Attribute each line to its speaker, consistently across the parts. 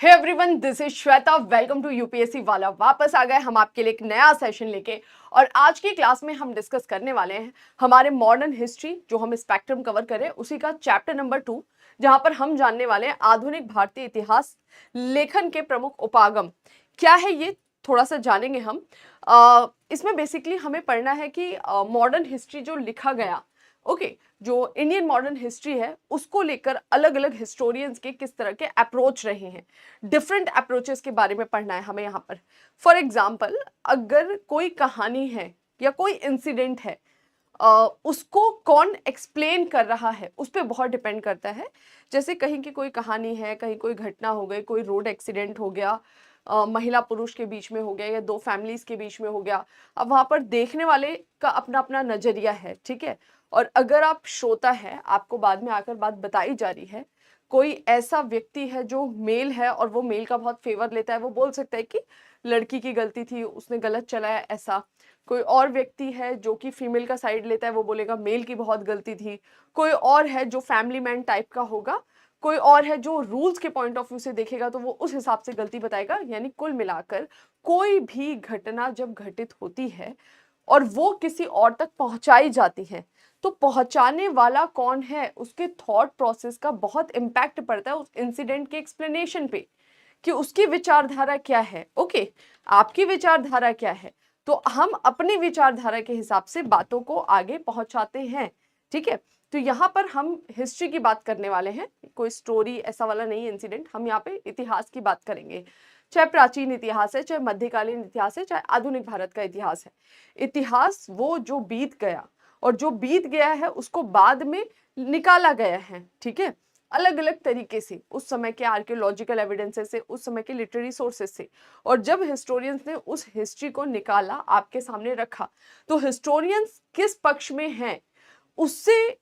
Speaker 1: Hey everyone, this is Shweta. Welcome to UPSC वाला। वापस आ गए हम आपके लिए एक नया सेशन लेके। और आज की क्लास में हम डिस्कस करने वाले हैं हमारे मॉडर्न हिस्ट्री, जो हम स्पेक्ट्रम कवर करें उसी का चैप्टर नंबर 2, जहां पर हम जानने वाले हैं आधुनिक भारतीय इतिहास लेखन के प्रमुख उपागम क्या है। ये थोड़ा सा जानेंगे हम। इसमें बेसिकली हमें पढ़ना है कि मॉडर्न हिस्ट्री जो लिखा गया, ओके, जो इंडियन मॉडर्न हिस्ट्री है उसको लेकर अलग अलग हिस्टोरियंस के किस तरह के अप्रोच रहे हैं, डिफरेंट अप्रोचेस के बारे में पढ़ना है हमें यहाँ पर। फॉर एग्जाम्पल, अगर कोई कहानी है या कोई इंसिडेंट है, उसको कौन एक्सप्लेन कर रहा है उस पर बहुत डिपेंड करता है। जैसे कहीं की कोई कहानी है, कहीं कोई घटना हो गई, कोई रोड एक्सीडेंट हो गया, महिला पुरुष के बीच में हो गया या दो फैमिलीज के बीच में हो गया। अब वहां पर देखने वाले का अपना अपना नजरिया है, ठीक है। और अगर आप श्रोता है, आपको बाद में आकर बात बताई जा रही है, कोई ऐसा व्यक्ति है जो मेल है और वो मेल का बहुत फेवर लेता है, वो बोल सकता है कि लड़की की गलती थी, उसने गलत चलाया। ऐसा कोई और व्यक्ति है जो कि फीमेल का साइड लेता है, वो बोलेगा मेल की बहुत गलती थी। कोई और है जो फैमिली मैन टाइप का होगा, कोई और है जो रूल्स के पॉइंट ऑफ व्यू से देखेगा, तो वो उस हिसाब से गलती बताएगा। यानी कुल मिलाकर कोई भी घटना जब घटित होती है और वो किसी और तक पहुंचाई जाती है, तो पहुंचाने वाला कौन है, उसके थॉट प्रोसेस का बहुत इम्पैक्ट पड़ता है उस इंसिडेंट के एक्सप्लेनेशन पे, कि उसकी विचारधारा क्या है। ओके, आपकी विचारधारा क्या है, तो हम अपनी विचारधारा के हिसाब से बातों को आगे पहुंचाते हैं, ठीक है। तो यहाँ पर हम हिस्ट्री की बात करने वाले हैं, कोई स्टोरी ऐसा वाला नहीं है इंसिडेंट। हम यहाँ पे इतिहास की बात करेंगे, चाहे प्राचीन इतिहास है, चाहे मध्यकालीन इतिहास है, चाहे आधुनिक भारत का इतिहास है। इतिहास वो जो बीत गया, और जो बीत गया है उसको बाद में निकाला गया है, ठीक है, अलग अलग तरीके से, उस समय के आर्कियोलॉजिकल एविडेंसेस से, उस समय के लिटरेरी सोर्सेस से। और जब हिस्टोरियंस ने उस हिस्ट्री को निकाला, आपके सामने रखा, तो हिस्टोरियंस किस पक्ष में हैं, उससे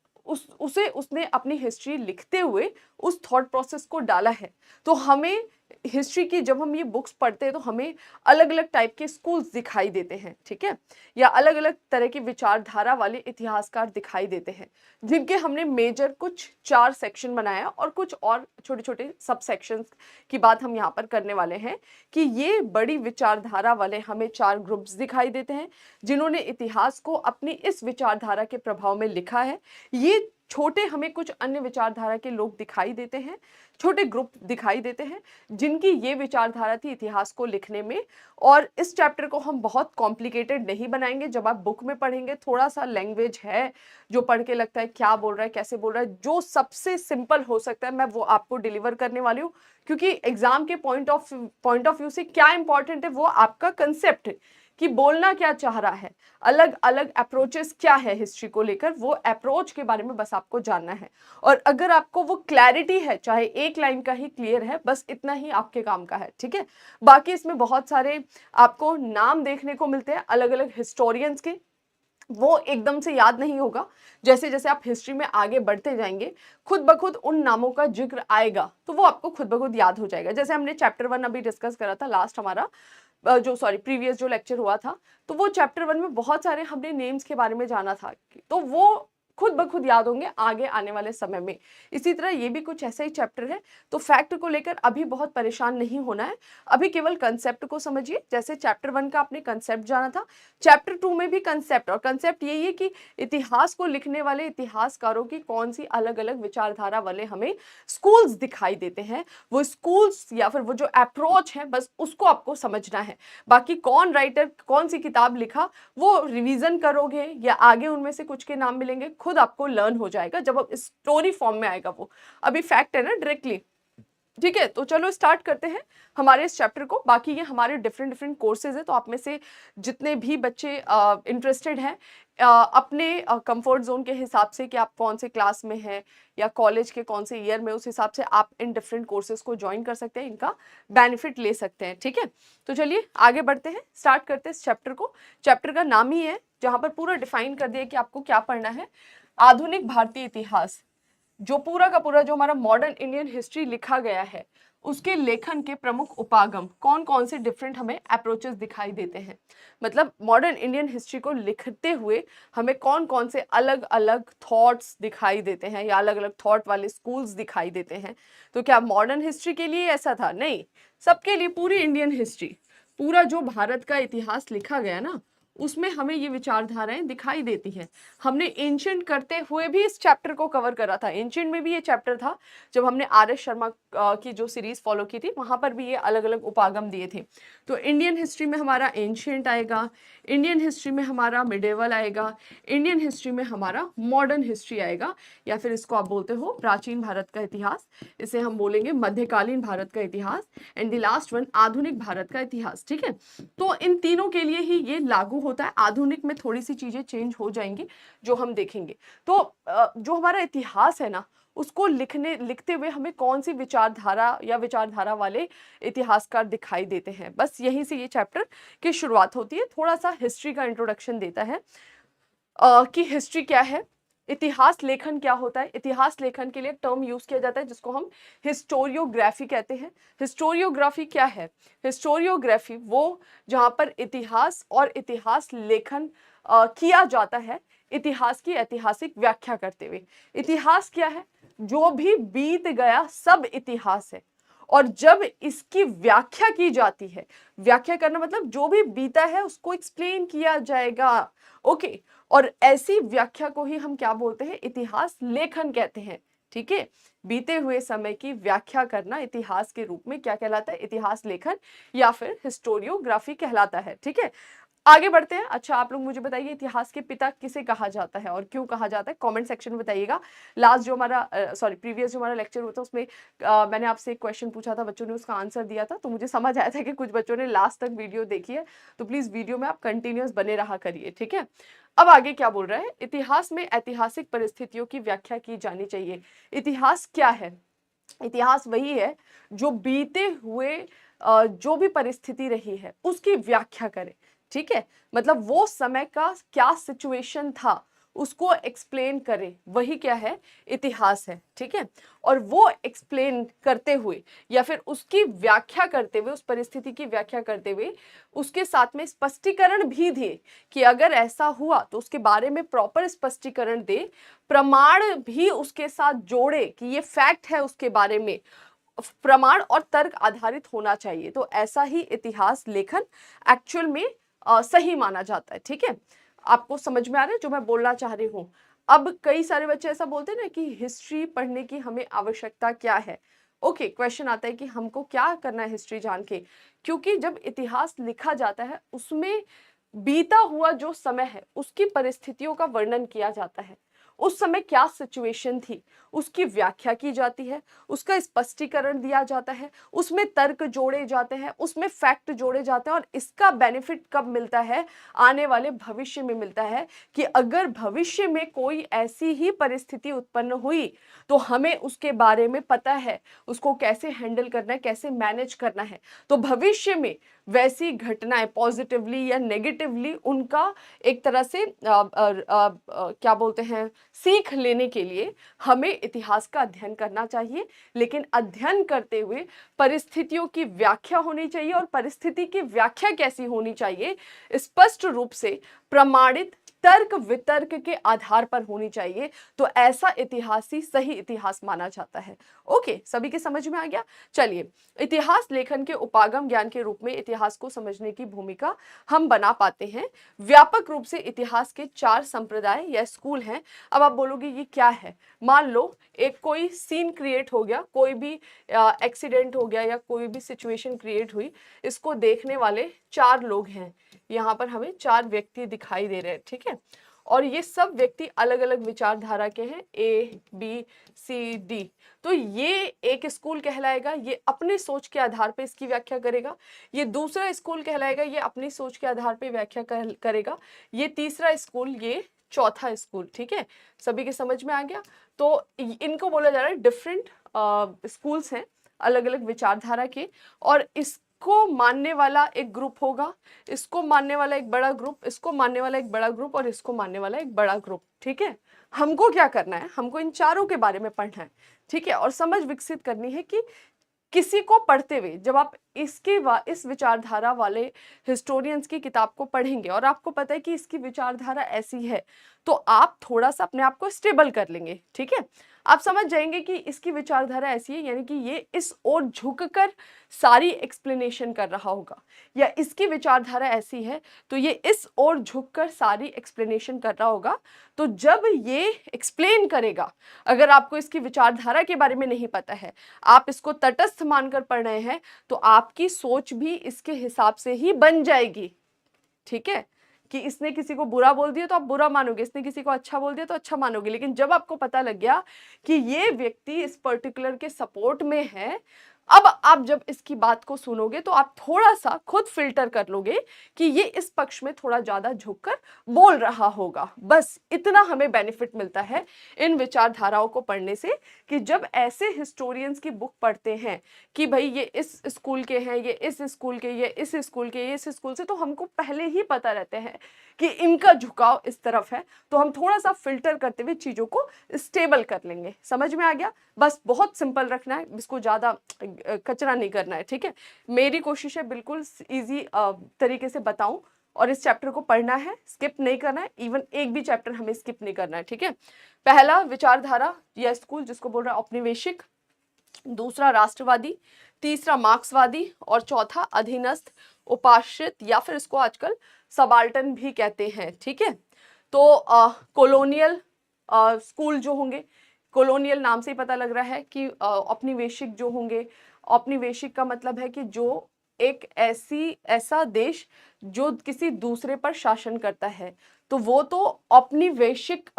Speaker 1: उसे उसने अपनी हिस्ट्री लिखते हुए उस थॉट प्रोसेस को डाला है। तो हमें हिस्ट्री की जब हम ये बुक्स पढ़ते हैं तो हमें अलग अलग टाइप के स्कूल्स दिखाई देते हैं, ठीक है, या अलग अलग तरह की विचारधारा वाले इतिहासकार दिखाई देते हैं, जिनके हमने मेजर कुछ 4 सेक्शन बनाया और कुछ और छोटे छोटे सब सेक्शंस की बात हम यहाँ पर करने वाले हैं। कि ये बड़ी विचारधारा वाले हमें 4 ग्रुप्स दिखाई देते हैं, जिन्होंने इतिहास को अपनी इस विचारधारा के प्रभाव में लिखा है। ये छोटे हमें कुछ अन्य विचारधारा के लोग दिखाई देते हैं, छोटे ग्रुप दिखाई देते हैं, जिनकी ये विचारधारा थी इतिहास को लिखने में। और इस चैप्टर को हम बहुत कॉम्प्लिकेटेड नहीं बनाएंगे। जब आप बुक में पढ़ेंगे, थोड़ा सा लैंग्वेज है जो पढ़ के लगता है क्या बोल रहा है, कैसे बोल रहा है, जो सबसे सिंपल हो सकता है मैं वो आपको डिलीवर करने वाली हूँ। क्योंकि एग्जाम के पॉइंट ऑफ व्यू से क्या इंपॉर्टेंट है, वो आपका कंसेप्ट, कि बोलना क्या चाह रहा है, अलग अलग अप्रोचेस क्या है हिस्ट्री को लेकर, वो अप्रोच के बारे में बस आपको जानना है। और अगर आपको वो क्लैरिटी है, चाहे एक लाइन का ही क्लियर है, बस इतना ही आपके काम का है, ठीक है। बाकी इसमें बहुत सारे आपको नाम देखने को मिलते हैं अलग अलग हिस्टोरियंस के, वो एकदम से याद नहीं होगा। जैसे जैसे आप हिस्ट्री में आगे बढ़ते जाएंगे, खुद ब खुद उन नामों का जिक्र आएगा, तो वो आपको खुद ब खुद याद हो जाएगा। जैसे हमने चैप्टर 1 अभी डिस्कस करा था, लास्ट हमारा प्रीवियस जो लेक्चर हुआ था, तो वो चैप्टर 1 में बहुत सारे हमने नेम्स के बारे में जाना था, तो वो खुद ब खुद याद होंगे आगे आने वाले समय में। इसी तरह ये भी कुछ ऐसा ही चैप्टर है। तो फैक्ट को लेकर अभी बहुत परेशान नहीं होना है, अभी केवल कंसेप्ट को समझिए। जैसे चैप्टर 1 का आपने कंसेप्ट जाना था, चैप्टर 2 में भी कंसेप्ट, और कंसेप्ट यही है कि इतिहास को लिखने वाले इतिहासकारों की कौन सी अलग अलग विचारधारा वाले हमें स्कूल्स दिखाई देते हैं। वो स्कूल्स या फिर वो जो अप्रोच है, बस उसको आपको समझना है। बाकी कौन राइटर, कौन सी किताब लिखा, वो रिवीजन करोगे या आगे उनमें से कुछ के नाम मिलेंगे, खुद आपको लर्न हो जाएगा जब आप स्टोरी फॉर्म में आएगा वो। अभी फैक्ट है ना डायरेक्टली, ठीक है। तो चलो स्टार्ट करते हैं हमारे इस चैप्टर को। बाकी ये हमारे डिफरेंट डिफरेंट कोर्सेज है, तो आप में से जितने भी बच्चे इंटरेस्टेड हैं, अपने कंफर्ट जोन के हिसाब से कि आप कौन से क्लास में हैं या कॉलेज के कौन से ईयर में, उस हिसाब से आप इन डिफरेंट कोर्सेज को ज्वाइन कर सकते हैं, इनका बेनिफिट ले सकते हैं, ठीक है। तो चलिए आगे बढ़ते हैं, स्टार्ट करते हैं इस चैप्टर को। चैप्टर का नाम ही है, जहां पर पूरा डिफाइन कर दिया कि आपको क्या पढ़ना है, आधुनिक भारतीय इतिहास जो पूरा का पूरा जो हमारा मॉडर्न इंडियन हिस्ट्री लिखा गया है उसके लेखन के प्रमुख उपागम कौन कौन से डिफरेंट हमें अप्रोचेस दिखाई देते हैं। मतलब मॉडर्न इंडियन हिस्ट्री को लिखते हुए हमें कौन कौन से अलग अलग थॉट्स दिखाई देते हैं या अलग अलग थॉट वाले स्कूल्स दिखाई देते हैं। तो क्या मॉडर्न हिस्ट्री के लिए ऐसा था? नहीं, सबके लिए, पूरी इंडियन हिस्ट्री, पूरा जो भारत का इतिहास लिखा गया ना उसमें हमें ये विचारधाराएं दिखाई देती हैं। हमने एंशिएंट करते हुए भी इस चैप्टर को कवर करा था। एंशिएंट में भी ये चैप्टर था जब हमने आर एस शर्मा की जो सीरीज फॉलो की थी, वहां पर भी ये अलग अलग उपागम दिए थे। तो इंडियन हिस्ट्री में हमारा एंशिएंट आएगा, इंडियन हिस्ट्री में हमारा मिडेवल आएगा, इंडियन हिस्ट्री में हमारा मॉडर्न हिस्ट्री आएगा, या फिर इसको आप बोलते हो प्राचीन भारत का इतिहास, इसे हम बोलेंगे मध्यकालीन भारत का इतिहास, एंड द लास्ट वन आधुनिक भारत का इतिहास। ठीक है, तो इन तीनों के लिए ही ये लागू होता है। आधुनिक में थोड़ी सी चीजें चेंज हो जाएंगी जो हम देखेंगे। तो जो हमारा इतिहास है ना उसको लिखते हुए हमें कौन सी विचारधारा या विचारधारा वाले इतिहासकार दिखाई देते हैं, बस यहीं से ये चैप्टर की शुरुआत होती है। थोड़ा सा हिस्ट्री का इंट्रोडक्शन देता है कि हिस्ट्री क्या है, इतिहास लेखन क्या होता है। इतिहास लेखन के लिए टर्म यूज किया जाता है जिसको हम हिस्टोरियोग्राफी कहते हैं। हिस्टोरियोग्राफी क्या है? हिस्टोरियोग्राफी वो जहां पर इतिहास और इतिहास लेखन किया जाता है इतिहास की ऐतिहासिक व्याख्या करते हुए। इतिहास क्या है? जो भी बीत गया सब इतिहास है। और जब इसकी व्याख्या की जाती है, व्याख्या करना मतलब जो भी बीता है उसको एक्सप्लेन किया जाएगा। ओके, और ऐसी व्याख्या को ही हम क्या बोलते हैं? इतिहास लेखन कहते हैं। ठीक है, बीते हुए समय की व्याख्या करना इतिहास के रूप में क्या कहलाता है? इतिहास लेखन या फिर हिस्टोरियोग्राफी कहलाता है। ठीक है, आगे बढ़ते हैं। अच्छा, आप लोग मुझे बताइए इतिहास के पिता किसे कहा जाता है और क्यों कहा जाता है? कमेंट सेक्शन में बताइएगा। लास्ट जो हमारा प्रीवियस जो हमारा लेक्चर हुआ था उसमें मैंने आपसे एक क्वेश्चन पूछा था, बच्चों ने उसका आंसर दिया था, तो मुझे समझ आया था कि कुछ बच्चों ने लास्ट तक वीडियो देखी है। तो प्लीज वीडियो में आप कंटिन्यूअस बने रहा करिए। ठीक है, अब आगे क्या बोल रहा है? इतिहास में ऐतिहासिक परिस्थितियों की व्याख्या की जानी चाहिए। इतिहास क्या है? इतिहास वही है जो बीते हुए जो भी परिस्थिति रही है उसकी व्याख्या करे। ठीक है, मतलब वो समय का क्या सिचुएशन था उसको एक्सप्लेन करे, वही क्या है? इतिहास है। ठीक है, और वो एक्सप्लेन करते हुए या फिर उसकी व्याख्या करते हुए, उस परिस्थिति की व्याख्या करते हुए उसके साथ में स्पष्टीकरण भी दे कि अगर ऐसा हुआ तो उसके बारे में प्रॉपर स्पष्टीकरण दे, प्रमाण भी उसके साथ जोड़े कि ये फैक्ट है, उसके बारे में प्रमाण और तर्क आधारित होना चाहिए। तो ऐसा ही इतिहास लेखन एक्चुअल में सही माना जाता है। ठीक है, आपको समझ में आ रहा है जो मैं बोलना चाह रही हूँ? अब कई सारे बच्चे ऐसा बोलते हैं ना कि हिस्ट्री पढ़ने की हमें आवश्यकता क्या है। ओके, क्वेश्चन आता है कि हमको क्या करना है हिस्ट्री जान के? क्योंकि जब इतिहास लिखा जाता है उसमें बीता हुआ जो समय है उसकी परिस्थितियों का वर्णन किया जाता है। उस समय क्या सिचुएशन थी उसकी व्याख्या की जाती है, उसका स्पष्टीकरण दिया जाता है, उसमें तर्क जोड़े जाते हैं, उसमें फैक्ट जोड़े जाते हैं। और इसका बेनिफिट कब मिलता है? आने वाले भविष्य में मिलता है कि अगर भविष्य में कोई ऐसी ही परिस्थिति उत्पन्न हुई तो हमें उसके बारे में पता है, उसको कैसे हैंडल करना है, कैसे मैनेज करना है। तो भविष्य में वैसी घटनाएं पॉजिटिवली या नेगेटिवली उनका एक तरह से क्या बोलते हैं, सीख लेने के लिए हमें इतिहास का अध्ययन करना चाहिए। लेकिन अध्ययन करते हुए परिस्थितियों की व्याख्या होनी चाहिए, और परिस्थिति की व्याख्या कैसी होनी चाहिए? स्पष्ट रूप से प्रमाणित तर्क वितर्क के आधार पर होनी चाहिए। तो ऐसा इतिहास ही सही इतिहास माना जाता है। ओके, सभी के समझ में आ गया? चलिए, इतिहास लेखन के उपागम ज्ञान के रूप में इतिहास को समझने की भूमिका हम बना पाते हैं। व्यापक रूप से इतिहास के 4 संप्रदाय या स्कूल हैं। अब आप बोलोगे ये क्या है? मान लो एक कोई सीन क्रिएट हो गया, कोई भी एक्सीडेंट हो गया या कोई भी सिचुएशन क्रिएट हुई, इसको देखने वाले 4 लोग हैं। यहाँ पर हमें 4 व्यक्ति दिखाई दे रहे हैं। ठीक है, और ये सब व्यक्ति अलग अलग विचारधारा के हैं, ए बी सी डी। तो ये एक स्कूल कहलाएगा, ये अपनी सोच के आधार पे इसकी व्याख्या करेगा। ये दूसरा स्कूल कहलाएगा, ये अपनी सोच के आधार पे व्याख्या करेगा। ये तीसरा स्कूल, ये चौथा स्कूल। ठीक है, सभी के समझ में आ गया? तो इनको बोला जा रहा है डिफरेंट स्कूल्स हैं, अलग अलग विचारधारा के। और इस इसको मानने वाला एक ग्रुप होगा, इसको मानने वाला एक बड़ा ग्रुप, इसको मानने वाला एक बड़ा ग्रुप और इसको मानने वाला एक बड़ा ग्रुप। ठीक है, हमको क्या करना है, हमको इन चारों के बारे में पढ़ना है। ठीक है, और समझ विकसित करनी है कि किसी को पढ़ते हुए जब आप इस विचारधारा वाले हिस्टोरियंस की किताब को पढ़ेंगे और आपको पता है कि इसकी विचारधारा ऐसी है, तो आप थोड़ा सा अपने आप को स्टेबल कर लेंगे। ठीक है, आप समझ जाएंगे कि इसकी विचारधारा ऐसी है, यानी कि ये इस ओर झुककर सारी एक्सप्लेनेशन कर रहा होगा, या इसकी विचारधारा ऐसी है तो ये इस ओर झुककर सारी एक्सप्लेनेशन कर रहा होगा। तो जब ये एक्सप्लेन करेगा, अगर आपको इसकी विचारधारा के बारे में नहीं पता है, आप इसको तटस्थ मानकर पढ़ रहे हैं, तो आपकी सोच भी इसके हिसाब से ही बन जाएगी। ठीक है, कि इसने किसी को बुरा बोल दिया तो आप बुरा मानोगे, इसने किसी को अच्छा बोल दिया तो अच्छा मानोगे। लेकिन जब आपको पता लग गया कि ये व्यक्ति इस पर्टिकुलर के सपोर्ट में है, अब आप जब इसकी बात को सुनोगे तो आप थोड़ा सा खुद फिल्टर कर लोगे कि ये इस पक्ष में थोड़ा ज्यादा झुककर बोल रहा होगा। बस इतना हमें बेनिफिट मिलता है इन विचारधाराओं को पढ़ने से, कि जब ऐसे हिस्टोरियंस की बुक पढ़ते हैं कि भाई ये इस स्कूल के हैं, ये इस स्कूल के, ये इस स्कूल के, ये इस स्कूल से, तो हमको पहले ही पता रहते हैं कि इनका झुकाव इस तरफ है, तो हम थोड़ा सा फिल्टर करते हुए चीजों को स्टेबल कर लेंगे। समझ में आ गया? बस बहुत सिंपल रखना है, इसको ज्यादा कचरा नहीं करना है। ठीक है, मेरी कोशिश है बिल्कुल इजी तरीके से बताऊं, और इस चैप्टर को पढ़ना है, स्किप नहीं करना है, इवन एक भी चैप्टर हमें स्किप नहीं करना है। ठीक है, पहला विचारधारा या स्कूल जिसको बोल रहा है औपनिवेशिक, दूसरा राष्ट्रवादी, तीसरा मार्क्सवादी और चौथा अधीनस्थ उपाश्रित, या फिर इसको आजकल सबाल्टन भी कहते हैं। ठीक है, तो कॉलोनियल स्कूल जो होंगे, कॉलोनियल नाम से ही पता लग रहा है कि औपनिवेशिक जो होंगे, औपनिवेशिक का मतलब है कि जो एक ऐसा देश जो किसी दूसरे पर शासन करता है, तो वो तो औपनिवेशिक,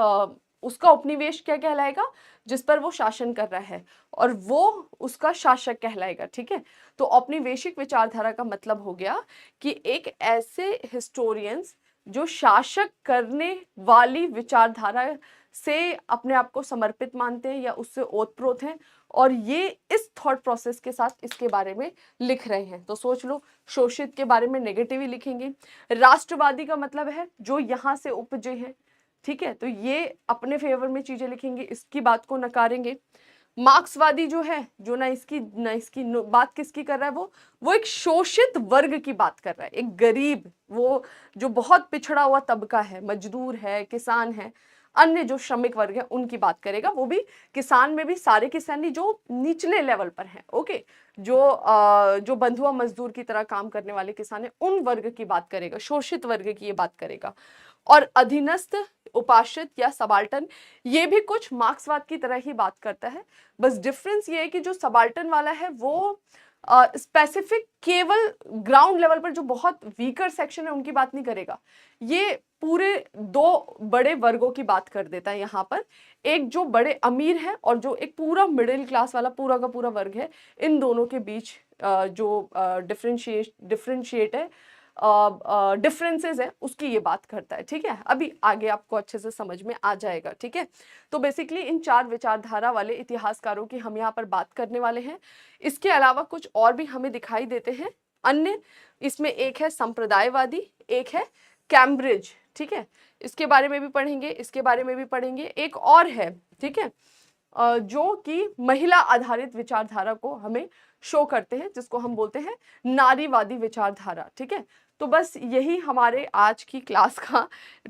Speaker 1: उसका उपनिवेश क्या कहलाएगा, जिस पर वो शासन कर रहा है, और वो उसका शासक कहलाएगा। ठीक है, तो औपनिवेशिक विचारधारा का मतलब हो गया कि एक ऐसे हिस्टोरियंस जो शासक करने वाली विचारधारा से अपने आप को समर्पित मानते हैं या उससे ओतप्रोत हैं, और ये इस थॉट प्रोसेस के साथ इसके बारे में लिख रहे हैं। तो सोच लो, शोषित के बारे में नेगेटिव ही लिखेंगे। राष्ट्रवादी का मतलब है जो यहाँ से उपजे हैं। ठीक है, तो ये अपने फेवर में चीजें लिखेंगे, इसकी बात को नकारेंगे। मार्क्सवादी जो है, जो ना इसकी बात किसकी कर रहा है, वो एक शोषित वर्ग की बात कर रहा है, एक गरीब, वो जो बहुत पिछड़ा हुआ तबका है, मजदूर है, किसान है, अन्य जो श्रमिक वर्ग है, उनकी बात करेगा। वो भी किसान में भी सारे किसान नहीं, जो निचले लेवल पर हैं। ओके, जो बंधुआ मजदूर की तरह काम करने वाले किसान है, उन वर्ग की बात करेगा, शोषित वर्ग की ये बात करेगा। और अधीनस्थ, उपाश्रित या सबाल्टन, ये भी कुछ मार्क्सवाद की तरह ही बात करता है। बस डिफरेंस ये है कि जो सबाल्टन वाला है वो स्पेसिफिक केवल ग्राउंड लेवल पर जो बहुत वीकर सेक्शन है उनकी बात नहीं करेगा, ये पूरे दो बड़े वर्गों की बात कर देता है यहाँ पर। एक जो बड़े अमीर है और जो एक पूरा मिडिल क्लास वाला पूरा का पूरा वर्ग है, इन दोनों के बीच जो डिफरेंशिएट है, डिफरेंसेस है, उसकी ये बात करता है। ठीक है, अभी आगे आपको अच्छे से समझ में आ जाएगा। ठीक है, तो बेसिकली इन चार विचारधारा वाले इतिहासकारों की हम यहाँ पर बात करने वाले हैं। इसके अलावा कुछ और भी हमें दिखाई देते हैं अन्य, इसमें एक है संप्रदायवादी, एक है कैम्ब्रिज। ठीक है, इसके बारे में भी पढ़ेंगे, इसके बारे में भी पढ़ेंगे। एक और है, ठीक है, जो कि महिला आधारित विचारधारा को हमें शो करते हैं, जिसको हम बोलते हैं नारीवादी विचारधारा। ठीक है, तो बस यही हमारे आज की क्लास का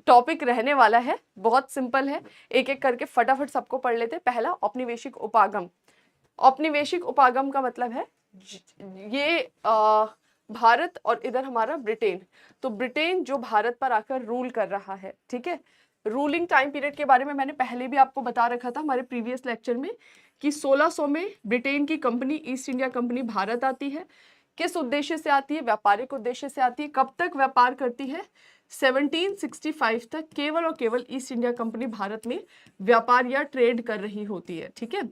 Speaker 1: टॉपिक रहने वाला है। बहुत सिंपल है, एक एक करके फटाफट सबको पढ़ लेते हैं। पहला, औपनिवेशिक उपागम। औपनिवेशिक उपागम का मतलब है ये भारत और इधर हमारा ब्रिटेन, तो ब्रिटेन जो भारत पर आकर रूल कर रहा है। ठीक है, रूलिंग टाइम पीरियड के बारे में मैंने पहले भी आपको बता रखा था हमारे प्रीवियस लेक्चर में कि 1600 में ब्रिटेन की company east India company Bharat आती है। किस उद्देश्य से आती है? व्यापारिक उद्देश्य से आती है। कब तक व्यापार करती है? 1765 तक केवल और केवल ईस्ट इंडिया कंपनी भारत में व्यापार या ट्रेड कर रही होती है। ठीक है,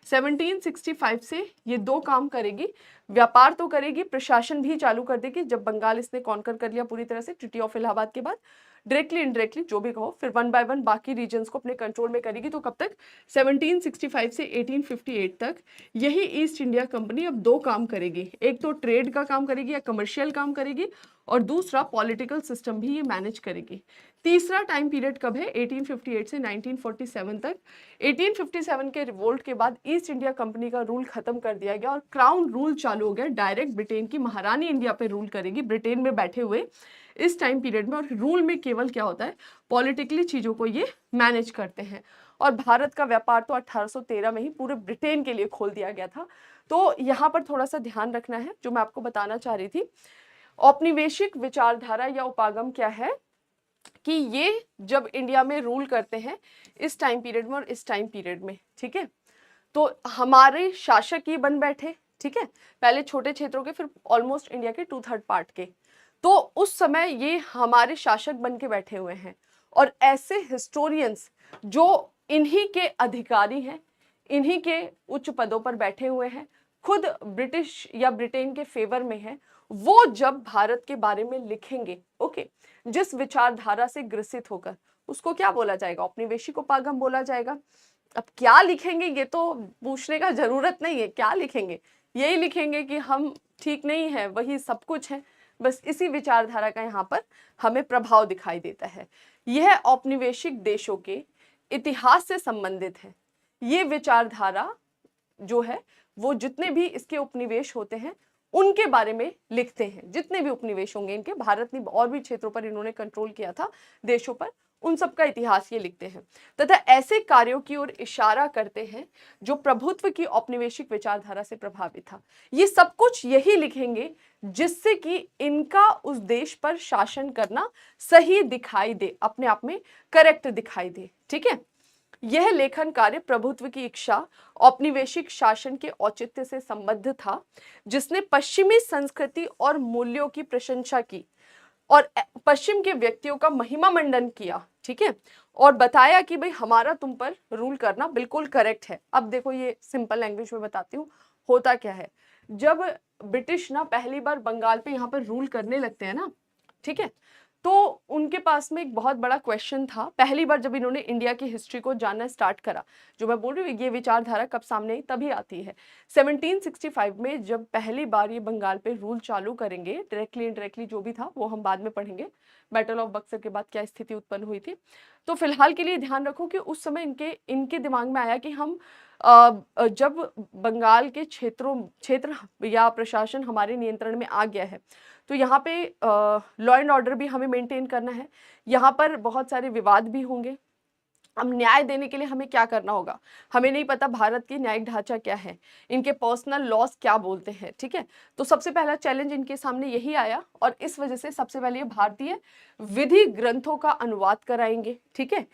Speaker 1: 1765 से ये दो काम करेगी, व्यापार तो करेगी, प्रशासन भी चालू कर देगी। जब बंगाल इसने कॉन्कर कर लिया पूरी तरह से ट्रीटी ऑफ इलाहाबाद के बाद, डायरेक्टली इनडायरेक्टली जो भी कहो, फिर वन बाय वन बाकी रीजन्स को अपने कंट्रोल में करेगी। तो कब तक? 1765 से 1858 तक यही ईस्ट इंडिया कंपनी अब दो काम करेगी, एक तो ट्रेड का काम करेगी या कमर्शियल काम करेगी, और दूसरा पॉलिटिकल सिस्टम भी ये मैनेज करेगी। तीसरा टाइम पीरियड कब है? 1858 से 1947 तक। 1857 के रिवोल्ट के बाद ईस्ट इंडिया कंपनी का रूल खत्म कर दिया गया और क्राउन रूल चालू हो गया। डायरेक्ट ब्रिटेन की महारानी इंडिया पे रूल करेगी, ब्रिटेन में बैठे हुए इस टाइम पीरियड में। और रूल में केवल क्या होता है? पॉलिटिकली चीजों को ये मैनेज करते हैं। और भारत का व्यापार तो 1813 में ही पूरे ब्रिटेन के लिए खोल दिया गया था। तो यहाँ पर थोड़ा सा ध्यान रखना है, जो मैं आपको बताना चाह रही थी। औपनिवेशिक विचारधारा या उपागम क्या है कि ये जब इंडिया में रूल करते हैं इस टाइम पीरियड में और इस टाइम पीरियड में, ठीक है, तो हमारे शासक ये बन बैठे, ठीक है, पहले छोटे क्षेत्रों के, फिर ऑलमोस्ट इंडिया के 2/3 पार्ट के। तो उस समय ये हमारे शासक बन के बैठे हुए हैं। और ऐसे हिस्टोरियंस जो इन्हीं के अधिकारी हैं, इन्हीं के उच्च पदों पर बैठे हुए हैं, खुद ब्रिटिश या ब्रिटेन के फेवर में है, वो जब भारत के बारे में लिखेंगे, ओके, जिस विचारधारा से ग्रसित होकर, उसको क्या बोला जाएगा? औपनिवेशिक उपागम बोला जाएगा। अब क्या लिखेंगे ये तो पूछने का जरूरत नहीं है, क्या लिखेंगे? यही लिखेंगे कि हम ठीक नहीं है, वही सब कुछ है। बस इसी विचारधारा का यहाँ पर हमें प्रभाव दिखाई देता है। यह औपनिवेशिक देशों के इतिहास से संबंधित है। ये विचारधारा जो है वो जितने भी इसके उपनिवेश होते हैं उनके बारे में लिखते हैं। जितने भी उपनिवेश होंगे इनके, भारत ने और भी क्षेत्रों पर इन्होंने कंट्रोल किया था, देशों पर, उन सब का इतिहास ये लिखते हैं तथा ऐसे कार्यों की ओर इशारा करते हैं जो प्रभुत्व की औपनिवेशिक विचारधारा से प्रभावित था। ये सब कुछ यही लिखेंगे जिससे कि इनका उस देश पर शासन करना सही दिखाई दे, अपने आप में करेक्ट दिखाई दे, ठीक है। यह लेखन कार्य प्रभुत्व की इच्छा, औपनिवेशिक शासन के औचित्य से संबद्ध था, जिसने पश्चिमी संस्कृति और मूल्यों की प्रशंसा की और पश्चिम के व्यक्तियों का महिमा मंडन किया, ठीक है, और बताया कि भाई हमारा तुम पर रूल करना बिल्कुल करेक्ट है। अब देखो, ये सिंपल लैंग्वेज में बताती हूँ, होता क्या है, जब ब्रिटिश ना पहली बार बंगाल पे यहाँ पर रूल करने लगते हैं ना, ठीक है, तो उनके पास में एक बहुत बड़ा क्वेश्चन था। पहली बार जब इन्होंने इंडिया की हिस्ट्री को जानना स्टार्ट करा, जो मैं बोल रही हूँ ये विचारधारा कब सामने आई, तभी आती है 1765 में, जब पहली बार ये बंगाल पे रूल चालू करेंगे, डायरेक्टली इनडायरेक्टली जो भी था वो हम बाद में पढ़ेंगे, बैटल ऑफ बक्सर के बाद क्या स्थिति उत्पन्न हुई थी। तो फिलहाल के लिए ध्यान रखो कि उस समय इनके दिमाग में आया कि हम जब बंगाल के क्षेत्र या प्रशासन हमारे नियंत्रण में आ गया है, तो यहाँ पे लॉ एंड ऑर्डर भी हमें मेंटेन करना है, यहाँ पर बहुत सारे विवाद भी होंगे। अब न्याय देने के लिए हमें क्या करना होगा? हमें नहीं पता भारत की न्यायिक ढांचा क्या है, इनके पर्सनल लॉज क्या बोलते हैं, ठीक है। तो सबसे पहला चैलेंज इनके सामने यही आया और इस वजह से सबसे पहले ये भारतीय विधि ग्रंथों का अनुवाद कराएंगे, ठीक है।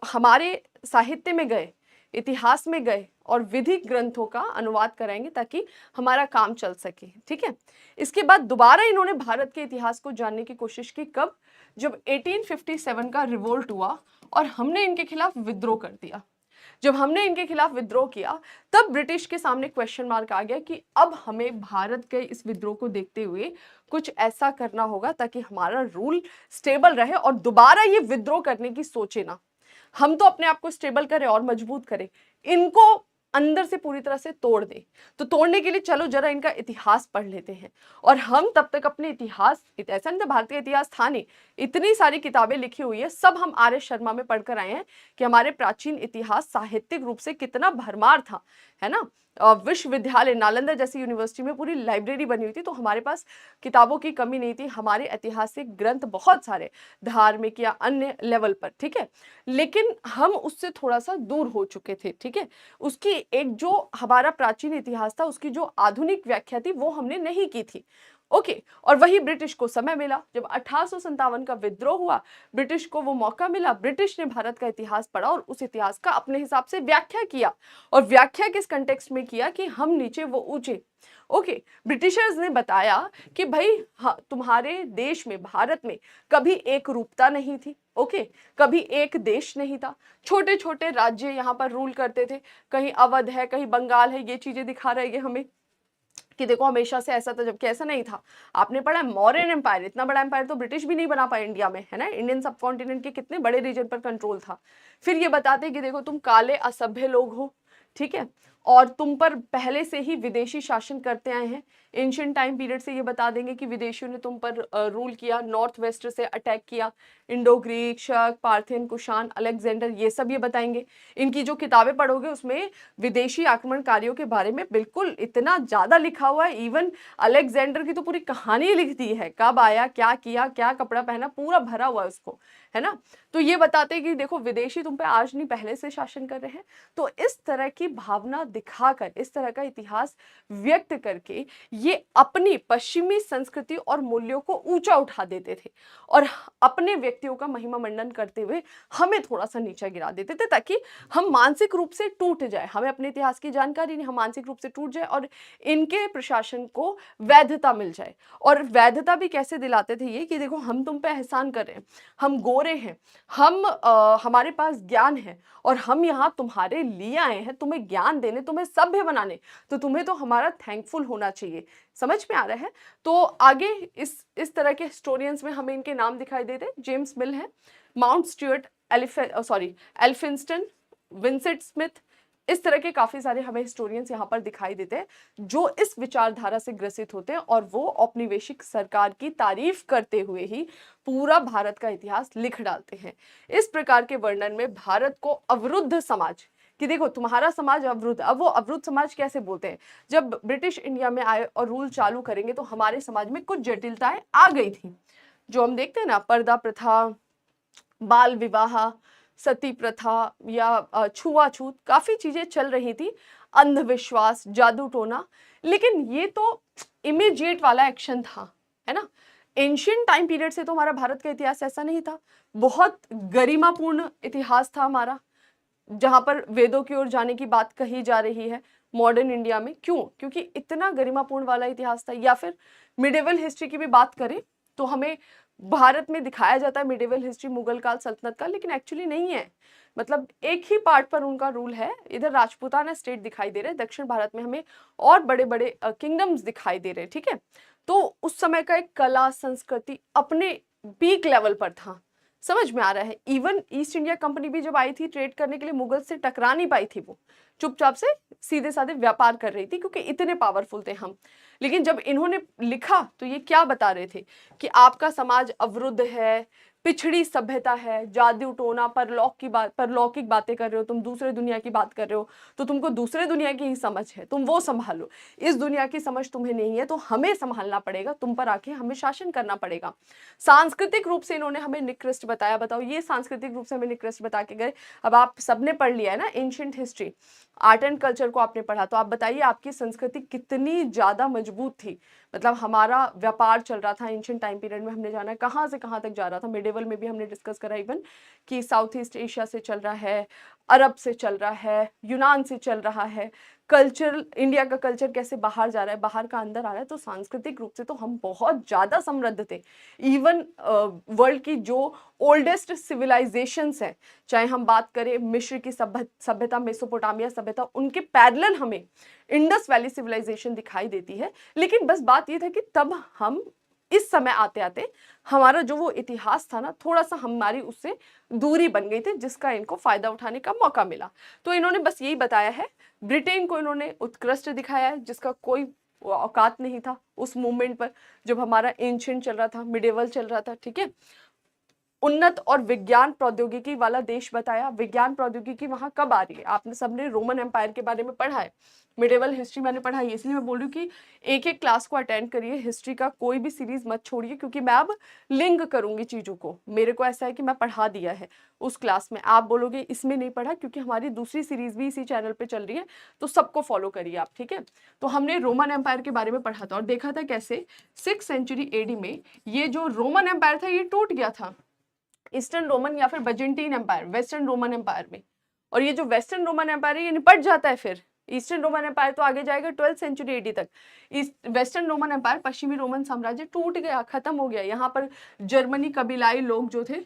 Speaker 1: हमारे साहित्य में गए, इतिहास में गए और विधि ग्रंथों का अनुवाद कराएंगे ताकि हमारा काम चल सके, ठीक है। इसके बाद दोबारा इन्होंने भारत के इतिहास को जानने की कोशिश की, कब? जब 1857 का रिवोल्ट हुआ और हमने इनके खिलाफ विद्रोह कर दिया। जब हमने इनके खिलाफ विद्रोह किया तब ब्रिटिश के सामने क्वेश्चन मार्क आ गया कि अब हमें भारत के इस विद्रोह को देखते हुए कुछ ऐसा करना होगा ताकि हमारा रूल स्टेबल रहे और दोबारा ये विद्रोह करने की सोचे ना। हम तो अपने आप को स्टेबल करें और मजबूत करें, इनको अंदर से पूरी तरह से तोड़ दे। तो तोड़ने के लिए चलो जरा इनका इतिहास पढ़ लेते हैं। और हम तब तक अपने इतिहास, ऐसा नहीं था भारतीय इतिहास था नहीं, इतनी सारी किताबें लिखी हुई है, सब हम आर एस शर्मा में पढ़कर आए हैं कि हमारे प्राचीन इतिहास साहित्यिक रूप से कितना भरमार था, है ना। विश्वविद्यालय नालंदा जैसी यूनिवर्सिटी में पूरी लाइब्रेरी बनी हुई थी, तो हमारे पास किताबों की कमी नहीं थी। हमारे ऐतिहासिक ग्रंथ बहुत सारे, धार्मिक या अन्य लेवल पर, ठीक है, लेकिन हम उससे थोड़ा सा दूर हो चुके थे, ठीक है। उसकी एक जो हमारा प्राचीन इतिहास था उसकी जो आधुनिक व्याख्या थी वो हमने नहीं की थी, ओके। और वही ब्रिटिश को समय मिला, जब 1857 का विद्रोह हुआ, ब्रिटिश को वो मौका मिला, ब्रिटिश ने भारत का इतिहास पढ़ा और उस इतिहास का अपने हिसाब से व्याख्या किया। और व्याख्या किस कंटेक्स्ट में किया कि हम नीचे वो ऊंचे, ओके। ब्रिटिशर्स ने बताया कि भाई हाँ, तुम्हारे देश में, भारत में कभी एक रूपता नहीं थी, ओके, कभी एक देश नहीं था, छोटे छोटे राज्य यहाँ पर रूल करते थे, कहीं अवध है, कहीं बंगाल है, ये चीजें दिखा रहे हैं हमें, कि देखो हमेशा से ऐसा था, जबकि ऐसा नहीं था। आपने पढ़ा मौर्यन एम्पायर, इतना बड़ा एम्पायर तो ब्रिटिश भी नहीं बना पाए इंडिया में, है ना। इंडियन सब कॉन्टिनेंट के कितने बड़े रीजन पर कंट्रोल था। फिर ये बताते कि देखो तुम काले असभ्य लोग हो, ठीक है, और तुम पर पहले से ही विदेशी शासन करते आए हैं। एंशियंट टाइम पीरियड से ये बता देंगे कि विदेशियों ने तुम पर रूल किया, नॉर्थ वेस्ट से अटैक किया, इंडो ग्रीक, शक, पार्थियन, कुषाण, अलेक्जेंडर, ये सब ये बताएंगे। इनकी जो किताबें पढ़ोगे उसमें विदेशी आक्रमणकारियों के बारे में बिल्कुल इतना ज्यादा लिखा हुआ है। इवन अलेक्जेंडर की तो पूरी कहानी लिख दी है, कब आया, क्या किया, क्या कपड़ा पहना, पूरा भरा हुआ है उसको, है ना। तो ये बताते कि देखो विदेशी तुम पे आज नहीं पहले से शासन कर रहे हैं। तो इस तरह की भावना दिखाकर, इस तरह का इतिहास व्यक्त करके ये अपनी पश्चिमी संस्कृति और मूल्यों को ऊंचा उठा देते थे और अपने व्यक्तियों का महिमा मंडन करते हुए हमें थोड़ा सा नीचा गिरा देते थे, ताकि हम मानसिक रूप से टूट जाए। हमें अपने इतिहास की जानकारी नहीं, हम मानसिक रूप से टूट जाए और इनके प्रशासन को वैधता मिल जाए। और वैधता भी कैसे दिलाते थे ये कि देखो हम तुम पे एहसान कर रहे हैं, हम गोरे हैं, हम हमारे पास ज्ञान है और हम यहाँ तुम्हारे लिए आए हैं, तुम्हें ज्ञान देने, तुम्हें सभ्य बनाने, तो तुम्हें तो हमारा थैंकफुल होना चाहिए। समझ में आ रहा है। तो आगे इस तरह के हिस्टोरियंस में हमें इनके नाम दिखाई देते हैं। जेम्स मिल है, mount Stuart, Elphinstone, Vincent Smith, इस तरह के काफी सारे हमें हिस्टोरियंस यहाँ पर दिखाई देते हैं जो इस विचारधारा से ग्रसित होते हैं और वो औपनिवेशिक सरकार की तारीफ करते हुए ही पूरा भारत का इतिहास लिख डालते हैं। इस प्रकार के वर्णन में भारत को अवरुद्ध समाज, कि देखो तुम्हारा समाज अवरुद्ध, अब वो अवरुद्ध समाज कैसे बोलते हैं, जब ब्रिटिश इंडिया में आए और रूल चालू करेंगे तो हमारे समाज में कुछ जटिलताएं आ गई थी, जो हम देखते हैं ना, पर्दा प्रथा, बाल विवाह, सती प्रथा या छुआछूत, काफी चीजें चल रही थी, अंधविश्वास, जादू टोना। लेकिन ये तो इमीडिएट वाला एक्शन था, है ना। एंशियंट टाइम पीरियड से तो हमारा भारत का इतिहास ऐसा नहीं था, बहुत गरिमापूर्ण इतिहास था हमारा, जहां पर वेदों की ओर जाने की बात कही जा रही है मॉडर्न इंडिया में। क्यों? क्योंकि इतना गरिमापूर्ण वाला इतिहास था। या फिर मिडिवल हिस्ट्री की भी बात करें तो हमें भारत में दिखाया जाता है मिडिवल हिस्ट्री मुगल काल, सल्तनत काल, लेकिन एक्चुअली नहीं है। मतलब एक ही पार्ट पर उनका रूल है। इधर राजपूताना स्टेट दिखाई दे रहे हैं, दक्षिण भारत में हमें और बड़े बड़े किंगडम्स दिखाई दे रहे हैं, ठीक है। तो उस समय का एक कला संस्कृति अपने पीक लेवल पर था। समझ में आ रहा है। इवन ईस्ट इंडिया कंपनी भी जब आई थी ट्रेड करने के लिए, मुगल से टकरा नहीं पाई थी, वो चुपचाप से सीधे साधे व्यापार कर रही थी क्योंकि इतने पावरफुल थे हम। लेकिन जब इन्होंने लिखा तो ये क्या बता रहे थे कि आपका समाज अवरुद्ध है, पिछड़ी सभ्यता है, जादू टोना, परलौकिक बातें कर रहे हो, तुम दूसरे दुनिया की बात कर रहे हो, तो तुमको दूसरे दुनिया की ही समझ है, तुम वो संभालो, इस दुनिया की समझ तुम्हें नहीं है, तो हमें संभालना पड़ेगा, तुम पर आके हमें शासन करना पड़ेगा। सांस्कृतिक रूप से इन्होंने हमें निकृष्ट बताया। बताओ, ये सांस्कृतिक रूप से हमें निकृष्ट बता के गए। अब आप सबने पढ़ लिया है ना ancient history, art and culture को आपने पढ़ा, तो आप बताइए आपकी संस्कृति कितनी ज्यादा मजबूत थी। मतलब हमारा व्यापार चल रहा था एंशिएंट टाइम पीरियड में, हमने जाना कहाँ से कहाँ तक जा रहा था। मिडिवल में भी हमने डिस्कस करा इवन कि साउथ ईस्ट एशिया से चल रहा है, अरब से चल रहा है, यूनान से चल रहा है। कल्चर, इंडिया का कल्चर कैसे बाहर जा रहा है, बाहर का अंदर आ रहा है। तो सांस्कृतिक रूप से तो हम बहुत ज्यादा समृद्ध थे। इवन वर्ल्ड की जो ओल्डेस्ट सिविलाइजेशंस है, चाहे हम बात करें मिस्र की सभ्यता, मेसोपोटामिया सभ्यता, उनके पैरेलल हमें इंडस वैली सिविलाइजेशन दिखाई देती है। लेकिन बस बात ये था कि तब हम इस समय आते आते हमारा जो वो इतिहास था ना, थोड़ा सा हमारी उससे दूरी बन गई थी, जिसका इनको फायदा उठाने का मौका मिला। तो इन्होंने बस यही बताया है। ब्रिटेन को इन्होंने उत्कृष्ट दिखाया है, जिसका कोई औकात नहीं था उस मूवमेंट पर, जब हमारा एंशिएंट चल रहा था, मिडिवल चल रहा था, ठीक है। उन्नत और विज्ञान प्रौद्योगिकी वाला देश बताया। विज्ञान प्रौद्योगिकी वहां कब आ रही है? आपने सबने रोमन एम्पायर के बारे में पढ़ा है, मिडिवल हिस्ट्री मैंने पढ़ा है, इसलिए मैं बोल रही हूँ कि एक एक क्लास को अटेंड करिए, हिस्ट्री का कोई भी सीरीज मत छोड़िए, क्योंकि मैं अब लिंक करूंगी चीजों को। मेरे को ऐसा है कि मैं पढ़ा दिया है उस क्लास में, आप बोलोगे इसमें नहीं पढ़ा, क्योंकि हमारी दूसरी सीरीज भी इसी चैनल पे चल रही है, तो सबको फॉलो करिए आप, ठीक है। तो हमने रोमन एम्पायर के बारे में पढ़ा था और देखा था कैसे 6th सेंचुरी एडी में ये जो रोमन एम्पायर था ये टूट गया था ईस्टर्न रोमन या फिर बजेंटीन एम्पायर, वेस्टर्न रोमन एम्पायर में। और ये जो वेस्टर्न रोमन एम्पायर है ये निपट जाता है, फिर ईस्टर्न रोमन एम्पायर तो आगे जाएगा 12th सेंचुरी एडी तक। ईस्ट वेस्टर्न रोमन एम्पायर, पश्चिमी रोमन साम्राज्य टूट गया, खत्म हो गया। यहाँ पर जर्मनी कबीलाई लोग जो थे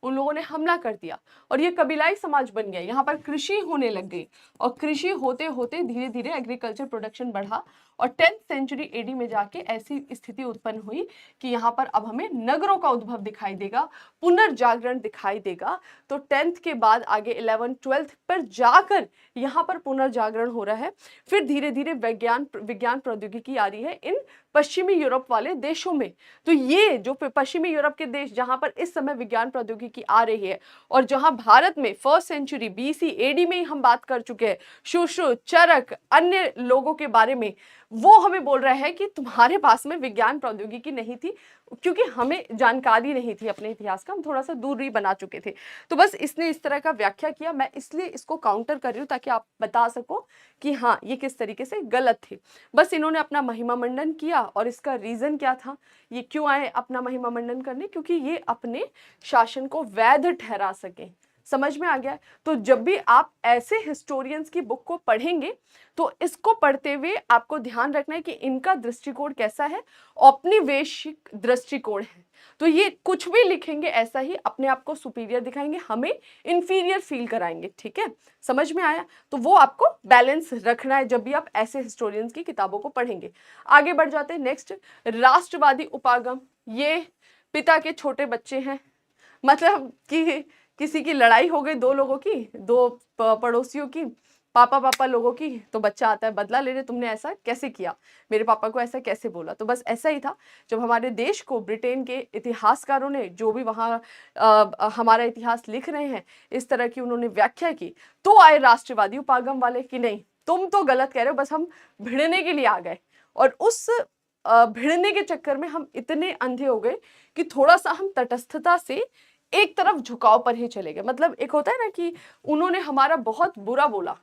Speaker 1: उन लोगों ने हमला कर दिया और ये कबीलाई समाज बन गया। यहाँ पर कृषि होने लग गई और कृषि होते होते धीरे धीरे एग्रीकल्चर प्रोडक्शन बढ़ा और 10th सेंचुरी एडी में जाके ऐसी स्थिति उत्पन्न हुई कि यहाँ पर अब हमें नगरों का उद्भव दिखाई देगा, पुनर्जागरण दिखाई देगा। तो 10th के बाद आगे 11th 12th पर जाकर यहाँ पर पुनर्जागरण हो रहा है। फिर धीरे धीरे विज्ञान प्रौद्योगिकी आ रही है इन पश्चिमी यूरोप वाले देशों में। तो ये जो पश्चिमी यूरोप के देश जहां पर इस समय विज्ञान प्रौद्योगिकी आ रही है और जहां भारत में 1st सेंचुरी BC AD में ही हम बात कर चुके हैं सुश्रुत, चरक, अन्य लोगों के बारे में, वो हमें बोल रहा है कि तुम्हारे पास में विज्ञान प्रौद्योगिकी नहीं थी क्योंकि हमें जानकारी नहीं थी अपने इतिहास का, हम थोड़ा सा दूरी बना चुके थे। तो बस इसने इस तरह का व्याख्या किया, मैं इसलिए इसको काउंटर कर रही हूँ ताकि आप बता सको कि हाँ ये किस तरीके से गलत थे। बस इन्होंने अपना महिमा मंडन किया और इसका रीजन क्या था, ये क्यों आए अपना महिमा मंडन करने, क्योंकि ये अपने शासन को वैध ठहरा सके। समझ में आ गया? तो जब भी आप ऐसे हिस्टोरियंस की बुक को पढ़ेंगे तो इसको पढ़ते हुए आपको ध्यान रखना है कि इनका दृष्टिकोण कैसा है, औपनिवेशिक दृष्टिकोण है। तो ये कुछ भी लिखेंगे ऐसा ही अपने आप को सुपीरियर दिखाएंगे, हमें इंफीरियर फील कराएंगे। ठीक है, समझ में आया? तो वो आपको बैलेंस रखना है जब भी आप ऐसे हिस्टोरियंस की किताबों को पढ़ेंगे। आगे बढ़ जाते हैं। नेक्स्ट, राष्ट्रवादी उपागम। ये पिता के छोटे बच्चे हैं, मतलब कि किसी की लड़ाई हो गई, दो लोगों की, दो पड़ोसियों की, पापा लोगों की, तो बच्चा आता है बदला लेने, तुमने ऐसा कैसे किया, मेरे पापा को ऐसा कैसे बोला। तो बस ऐसा ही था जब हमारे देश को ब्रिटेन के इतिहासकारों ने, जो भी वहाँ हमारा इतिहास लिख रहे हैं, इस तरह की उन्होंने व्याख्या की, तो आए राष्ट्रवादी उपागम वाले कि नहीं तुम तो गलत कह रहे हो, बस हम भिड़ने के लिए आ गए। और उस भिड़ने के चक्कर में हम इतने अंधे हो गए कि थोड़ा सा हम तटस्थता से एक तरफ झुकाव पर ही चले गए। मतलब एक होता है ना कि उन्होंने हमारा बहुत बुरा बोला,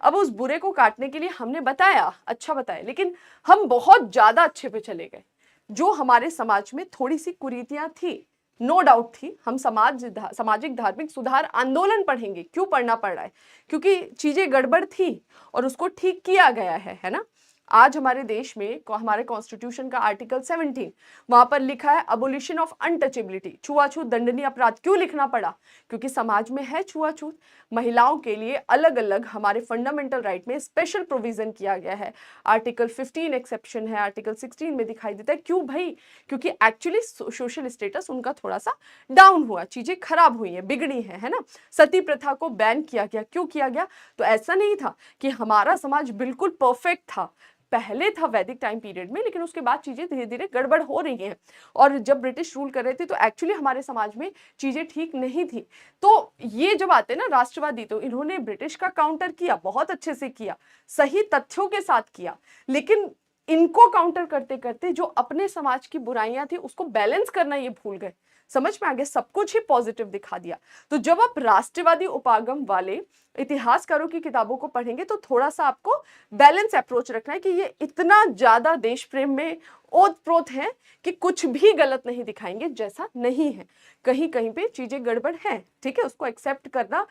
Speaker 1: अब उस बुरे को काटने के लिए हमने बताया, अच्छा बताया, लेकिन हम बहुत ज्यादा अच्छे पे चले गए। जो हमारे समाज में थोड़ी सी कुरीतियां थी, नो डाउट थी। हम सामाजिक धार्मिक सुधार आंदोलन पढ़ेंगे, क्यों पढ़ना पड़ रहा है, क्योंकि चीजें गड़बड़ थी और उसको ठीक किया गया है ना। आज हमारे देश में हमारे कॉन्स्टिट्यूशन का आर्टिकल 17 वहां पर लिखा है अबोलिशन ऑफ अनटचेबिलिटी, छुआछूत दंडनीय अपराध। क्यों लिखना पड़ा? क्योंकि समाज में है छुआछूत। महिलाओं के लिए अलग अलग हमारे फंडामेंटल राइट में स्पेशल प्रोविजन किया गया है। आर्टिकल 15 एक्सेप्शन है, आर्टिकल 16 में दिखाई देता है। क्यों भाई? क्योंकि एक्चुअली सोशल स्टेटस उनका थोड़ा सा डाउन हुआ, चीजें खराब हुई है, बिगड़ी है ना। सती प्रथा को बैन किया गया। क्यों किया गया? तो ऐसा नहीं था कि हमारा समाज बिल्कुल परफेक्ट था, पहले था वैदिक टाइम पीरियड में, लेकिन उसके बाद चीजें धीरे धीरे गड़बड़ हो रही हैं। और जब ब्रिटिश रूल कर रहे थे तो एक्चुअली हमारे समाज में चीजें ठीक नहीं थी। तो ये जब आते हैं ना राष्ट्रवादी, तो इन्होंने ब्रिटिश का काउंटर किया, बहुत अच्छे से किया, सही तथ्यों के साथ किया, लेकिन इनको काउंटर करते करते जो अपने समाज की बुराइयां थी उसको बैलेंस करना ये भूल गए। समझ में आ गया? सब कुछ ही पॉजिटिव दिखा दिया। तो जब आप राष्ट्रवादी उपागम वाले इतिहासकारों की किताबों को पढ़ेंगे तो थोड़ा सा आपको बैलेंस अप्रोच रखना है कि ये इतना ज्यादा देश प्रेम में ओतप्रोत है कि कुछ भी गलत नहीं दिखाएंगे, जैसा नहीं है, कहीं कहीं पे चीजें गड़बड़ है। ठीक है, उसको एक्सेप्ट करना।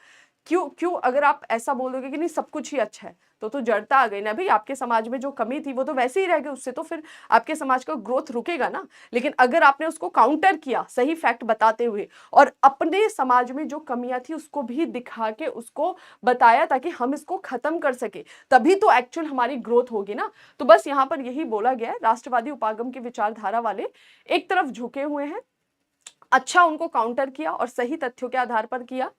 Speaker 1: क्यों अगर आप ऐसा बोल दोगे कि नहीं सब कुछ ही अच्छा है, तो जड़ता आ गई ना भाई। आपके समाज में जो कमी थी वो तो वैसे ही रह गई, उससे तो फिर आपके समाज का ग्रोथ रुकेगा ना। लेकिन अगर आपने उसको काउंटर किया सही फैक्ट बताते हुए और अपने समाज में जो कमियां थी उसको भी दिखा के उसको बताया ताकि हम इसको खत्म कर सके, तभी तो एक्चुअल हमारी ग्रोथ होगी ना। तो बस यहाँ पर यही बोला गया है, राष्ट्रवादी उपागम की विचारधारा वाले एक तरफ झुके हुए हैं, अच्छा उनको काउंटर किया और सही तथ्यों के आधार पर किया।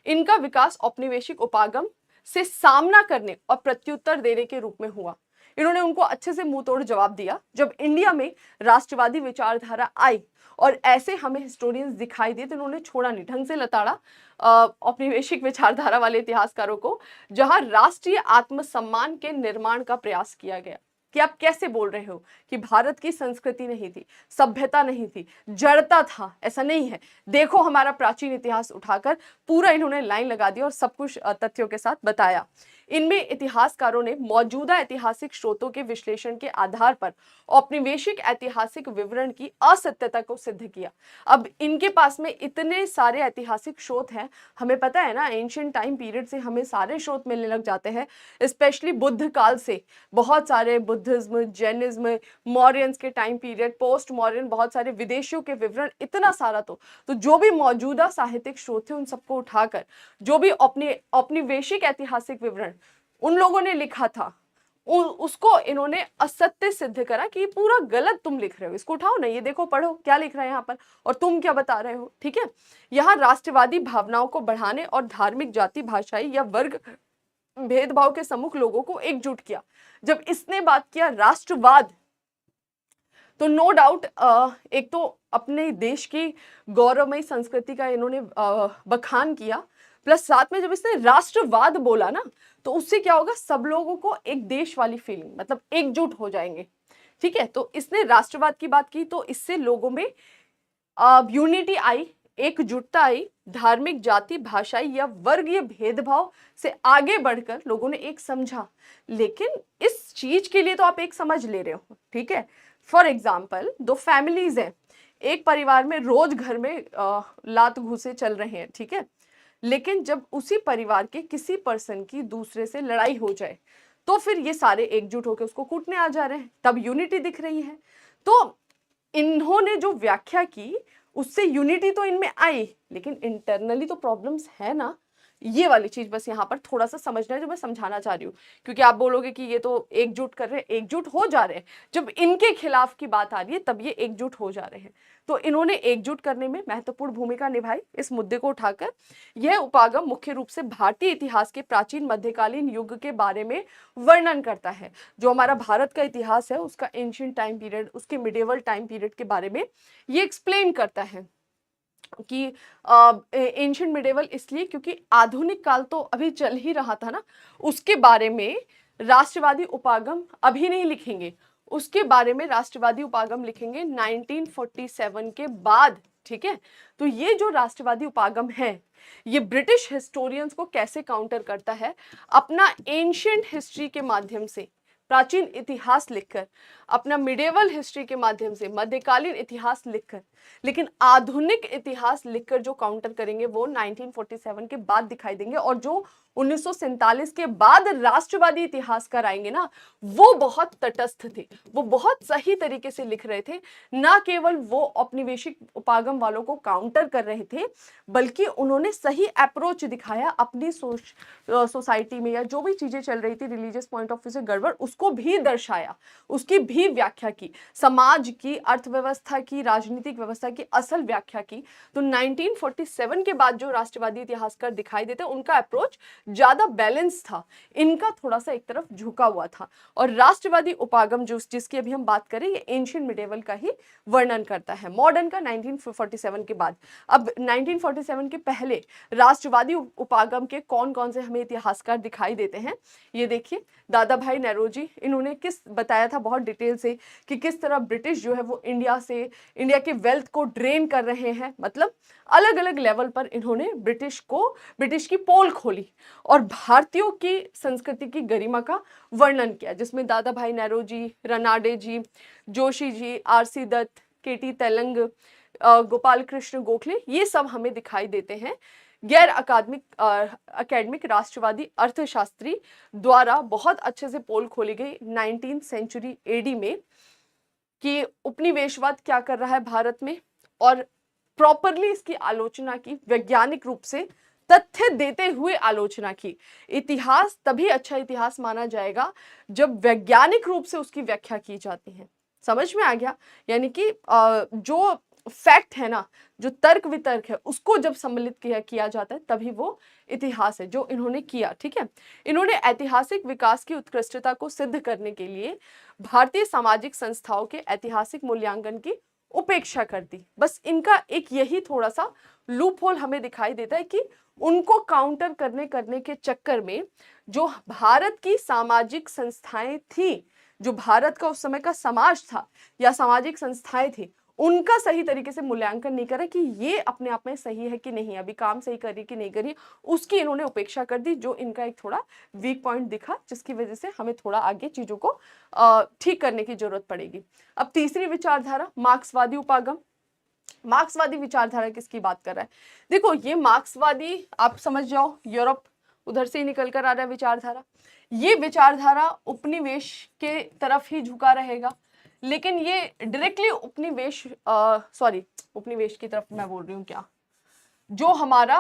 Speaker 1: इनका विकास औपनिवेशिक उपागम से सामना करने और प्रत्युत्तर देने के रूप में हुआ। इन्होंने उनको अच्छे से मुंह तोड़ जवाब दिया। जब इंडिया में राष्ट्रवादी विचारधारा आई और ऐसे हमें हिस्टोरियंस दिखाई दिए तो इन्होंने छोड़ा नहीं, ढंग से लताड़ा औपनिवेशिक विचारधारा वाले इतिहासकारों को, जहां राष्ट्रीय आत्मसम्मान के निर्माण का प्रयास किया गया। कि आप कैसे बोल रहे हो कि भारत की संस्कृति नहीं थी, सभ्यता नहीं थी, जड़ता था? ऐसा नहीं है। देखो हमारा प्राचीन इतिहास उठाकर पूरा इन्होंने लाइन लगा दी और सब कुछ तथ्यों के साथ बताया। इनमें इतिहासकारों ने मौजूदा ऐतिहासिक स्रोतों के विश्लेषण के आधार पर औपनिवेशिक ऐतिहासिक विवरण की असत्यता को सिद्ध किया। अब इनके पास में इतने सारे ऐतिहासिक स्रोत हैं, हमें पता है ना, एंशिएंट टाइम पीरियड से हमें सारे स्रोत मिलने लग जाते हैं, स्पेशली बुद्ध काल से बहुत सारे, बुद्धिज्म, जैनिज्म, मौर्यंस के टाइम पीरियड, पोस्ट मौर्यन, बहुत सारे विदेशियों के विवरण, इतना सारा। तो जो भी मौजूदा साहित्यिक स्रोत थे उन सबको उठाकर जो भी औपनिवेशिक ऐतिहासिक विवरण उन लोगों ने लिखा था उसको इन्होंने असत्य सिद्ध करा कि ये पूरा गलत तुम लिख रहे हो, इसको उठाओ ना, ये देखो, पढ़ो क्या लिख रहा है यहाँ पर और तुम क्या बता रहे हो। ठीक है, यहाँ राष्ट्रवादी भावनाओं को बढ़ाने और धार्मिक, जाति, भाषाई या वर्ग भेदभाव के सम्मुख लोगों को एकजुट किया। जब इसने बात किया राष्ट्रवाद, तो नो डाउट एक तो अपने देश की गौरवमयी संस्कृति का इन्होंने बखान किया, प्लस साथ में जब इसने राष्ट्रवाद बोला ना, तो उससे क्या होगा, सब लोगों को एक देश वाली फीलिंग, मतलब एकजुट हो जाएंगे। ठीक है, तो इसने राष्ट्रवाद की बात की, तो इससे लोगों में यूनिटी आई, एकजुटता आई, धार्मिक, जाति, भाषाई या वर्गीय भेदभाव से आगे बढ़कर लोगों ने एक समझा। लेकिन इस चीज के लिए तो आप एक समझ ले रहे हो, ठीक है। फॉर एग्जाम्पल, दो फैमिलीज हैं, एक परिवार में रोज घर में लात घूसे चल रहे हैं, ठीक है, लेकिन जब उसी परिवार के किसी पर्सन की दूसरे से लड़ाई हो जाए तो फिर ये सारे एकजुट होकर उसको कूटने आ जा रहे हैं, तब यूनिटी दिख रही है। तो इन्होंने जो व्याख्या की उससे यूनिटी तो इनमें आई, लेकिन इंटरनली तो प्रॉब्लम्स है ना। ये वाली चीज बस यहाँ पर थोड़ा सा समझना है, जो मैं समझाना चाह रही हूँ, क्योंकि आप बोलोगे कि ये तो एकजुट कर रहे हैं, एकजुट हो जा रहे हैं, जब इनके खिलाफ की बात आ रही है तब ये एकजुट हो जा रहे हैं। तो इन्होंने एकजुट करने में महत्वपूर्ण भूमिका निभाई। इस मुद्दे को उठाकर यह उपागम मुख्य रूप से भारतीय इतिहास के प्राचीन मध्यकालीन युग के बारे में वर्णन करता है। जो हमारा भारत का इतिहास है उसका एंशिएंट टाइम पीरियड, उसके मिडिवल टाइम पीरियड के बारे में ये एक्सप्लेन करता है कि एंशिएंट मिडिवल इसलिए क्योंकि आधुनिक काल तो अभी चल ही रहा था ना, उसके बारे में राष्ट्रवादी उपागम अभी नहीं लिखेंगे, उसके बारे में राष्ट्रवादी उपागम लिखेंगे 1947 के बाद। ठीक है, तो ये जो राष्ट्रवादी उपागम है ये ब्रिटिश हिस्टोरियंस को कैसे काउंटर करता है, अपना एंशिएंट हिस्ट्री के माध्यम से, प्राचीन इतिहास लिखकर, अपना मिडिवल हिस्ट्री के माध्यम से, मध्यकालीन इतिहास लिखकर, लेकिन आधुनिक इतिहास लिखकर जो काउंटर करेंगे वो 1947 के बाद दिखाई देंगे। और जो 1947 के बाद राष्ट्रवादी इतिहासकार आएंगे ना, वो बहुत तटस्थ थे, वो बहुत सही तरीके से लिख रहे थे। ना केवल वो औपनिवेशिक उपागम वालों को काउंटर कर रहे थे, बल्कि उन्होंने सही अप्रोच दिखाया अपनी सोसाइटी में, या जो भी चीजें चल रही थी रिलीजियस पॉइंट ऑफ व्यू से गड़बड़, उसको भी दर्शाया, उसकी भी व्याख्या की, समाज की, अर्थव्यवस्था की, राजनीतिक व्यवस्था की असल व्याख्या की। तो 1947 के बाद जो राष्ट्रवादी इतिहासकार दिखाई देते उनका अप्रोच ज्यादा बैलेंस था, इनका थोड़ा सा एक तरफ झुका हुआ था। और राष्ट्रवादी उपागम जो जिसकी अभी हम बात करें, ये एंशिएंट मिडिवल का ही वर्णन करता है, मॉडर्न का 1947 के बाद। अब 1947 के पहले राष्ट्रवादी उपागम के कौन कौन से हमें इतिहासकार दिखाई देते हैं, ये देखिए। दादा भाई नौरोजी, इन्होंने किस बताया था बहुत डिटेल से कि किस तरह ब्रिटिश जो है वो इंडिया के वेल्थ को ड्रेन कर रहे हैं, मतलब अलग अलग लेवल पर इन्होंने ब्रिटिश की पोल खोली और भारतीयों की संस्कृति की गरिमा का वर्णन किया, जिसमें दादा भाई नौरोजी, रनाडे जी, जोशी जी, आरसी दत्त, केटी तेलंग, गोपाल कृष्ण गोखले, ये सब हमें दिखाई देते हैं गैर अकादमिक राष्ट्रवादी अर्थशास्त्री द्वारा बहुत अच्छे से पोल खोली गई 19th सेंचुरी एडी में कि उपनिवेशवाद क्या कर रहा है भारत में, और प्रॉपरली इसकी आलोचना की, वैज्ञानिक रूप से तथ्य देते हुए आलोचना की। इतिहास तभी अच्छा इतिहास माना जाएगा जब वैज्ञानिक रूप से उसकी व्याख्या की जाती है। समझ में आ गया? यानी कि जो फैक्ट है ना, जो तर्क वितर्क है, उसको जब सम्मिलित किया जाता है तभी वो इतिहास है, जो इन्होंने किया। ठीक है, इन्होंने ऐतिहासिक विकास की उत्कृष्टता को सिद्ध करने के लिए भारतीय सामाजिक संस्थाओं के ऐतिहासिक मूल्यांकन की उपेक्षा कर दी। बस इनका एक यही थोड़ा सा लूप होल हमें दिखाई देता है कि उनको काउंटर करने के चक्कर में जो भारत की सामाजिक संस्थाएं थी, जो भारत का उस समय का समाज था या सामाजिक संस्थाएं थी, उनका सही तरीके से मूल्यांकन नहीं करा कि ये अपने आप में सही है कि नहीं, अभी काम सही करी कि नहीं करी, उसकी इन्होंने उपेक्षा कर दी, जो इनका एक थोड़ा वीक पॉइंट दिखा, जिसकी वजह से हमें थोड़ा आगे चीजों को ठीक करने की जरूरत पड़ेगी। अब तीसरी विचारधारा मार्क्सवादी उपागम। मार्क्सवादी विचारधारा किसकी बात कर रहा है? देखो ये मार्क्सवादी आप समझ जाओ, यूरोप उधर से ही निकल कर आ रहा है विचारधारा। ये विचारधारा उपनिवेश के तरफ ही झुका रहेगा, लेकिन ये डायरेक्टली उपनिवेश उपनिवेश की तरफ मैं बोल रही हूँ क्या, जो हमारा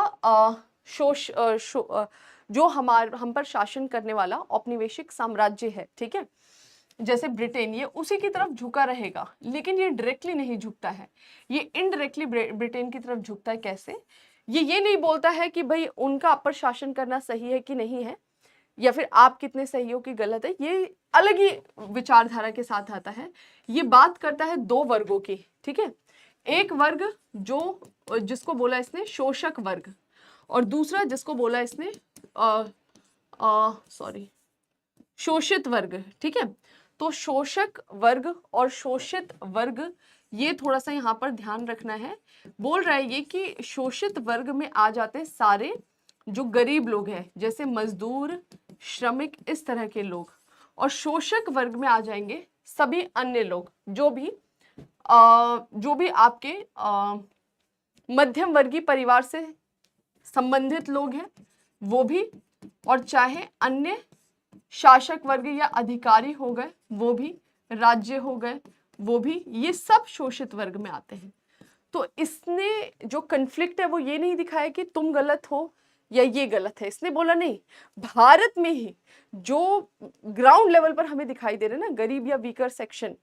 Speaker 1: जो हम पर शासन करने वाला औपनिवेशिक साम्राज्य है, ठीक है, जैसे ब्रिटेन, ये उसी की तरफ झुका रहेगा, लेकिन ये डायरेक्टली नहीं झुकता है, ये इनडायरेक्टली ब्रिटेन की तरफ झुकता है। कैसे? ये नहीं बोलता है कि भाई उनका आप पर शासन करना सही है कि नहीं है, या फिर आप कितने सही हो कि गलत है, ये अलग ही विचारधारा के साथ आता है। ये बात करता है दो वर्गों की, ठीक है, एक वर्ग जिसको बोला इसने शोषक वर्ग, और दूसरा जिसको बोला इसने शोषित वर्ग, ठीक है। तो शोषक वर्ग और शोषित वर्ग, ये थोड़ा सा यहाँ पर ध्यान रखना है। बोल रहा है ये कि शोषित वर्ग में आ जाते हैं सारे जो गरीब लोग हैं, जैसे मजदूर, श्रमिक, इस तरह के लोग, और शोषक वर्ग में आ जाएंगे सभी अन्य लोग, जो भी आपके मध्यम वर्गीय परिवार से संबंधित लोग हैं वो भी, और चाहे अन्य शासक वर्ग या अधिकारी हो गए वो भी, राज्य हो गए वो भी, ये सब शोषित वर्ग में आते हैं। तो इसने जो कन्फ्लिक्ट है वो ये नहीं दिखाया कि तुम गलत हो या ये गलत है, इसने बोला नहीं, भारत में ही जो ग्राउंड लेवल पर हमें दिखाई दे रहे हैं ना, गरीब या वीकर सेक्शन,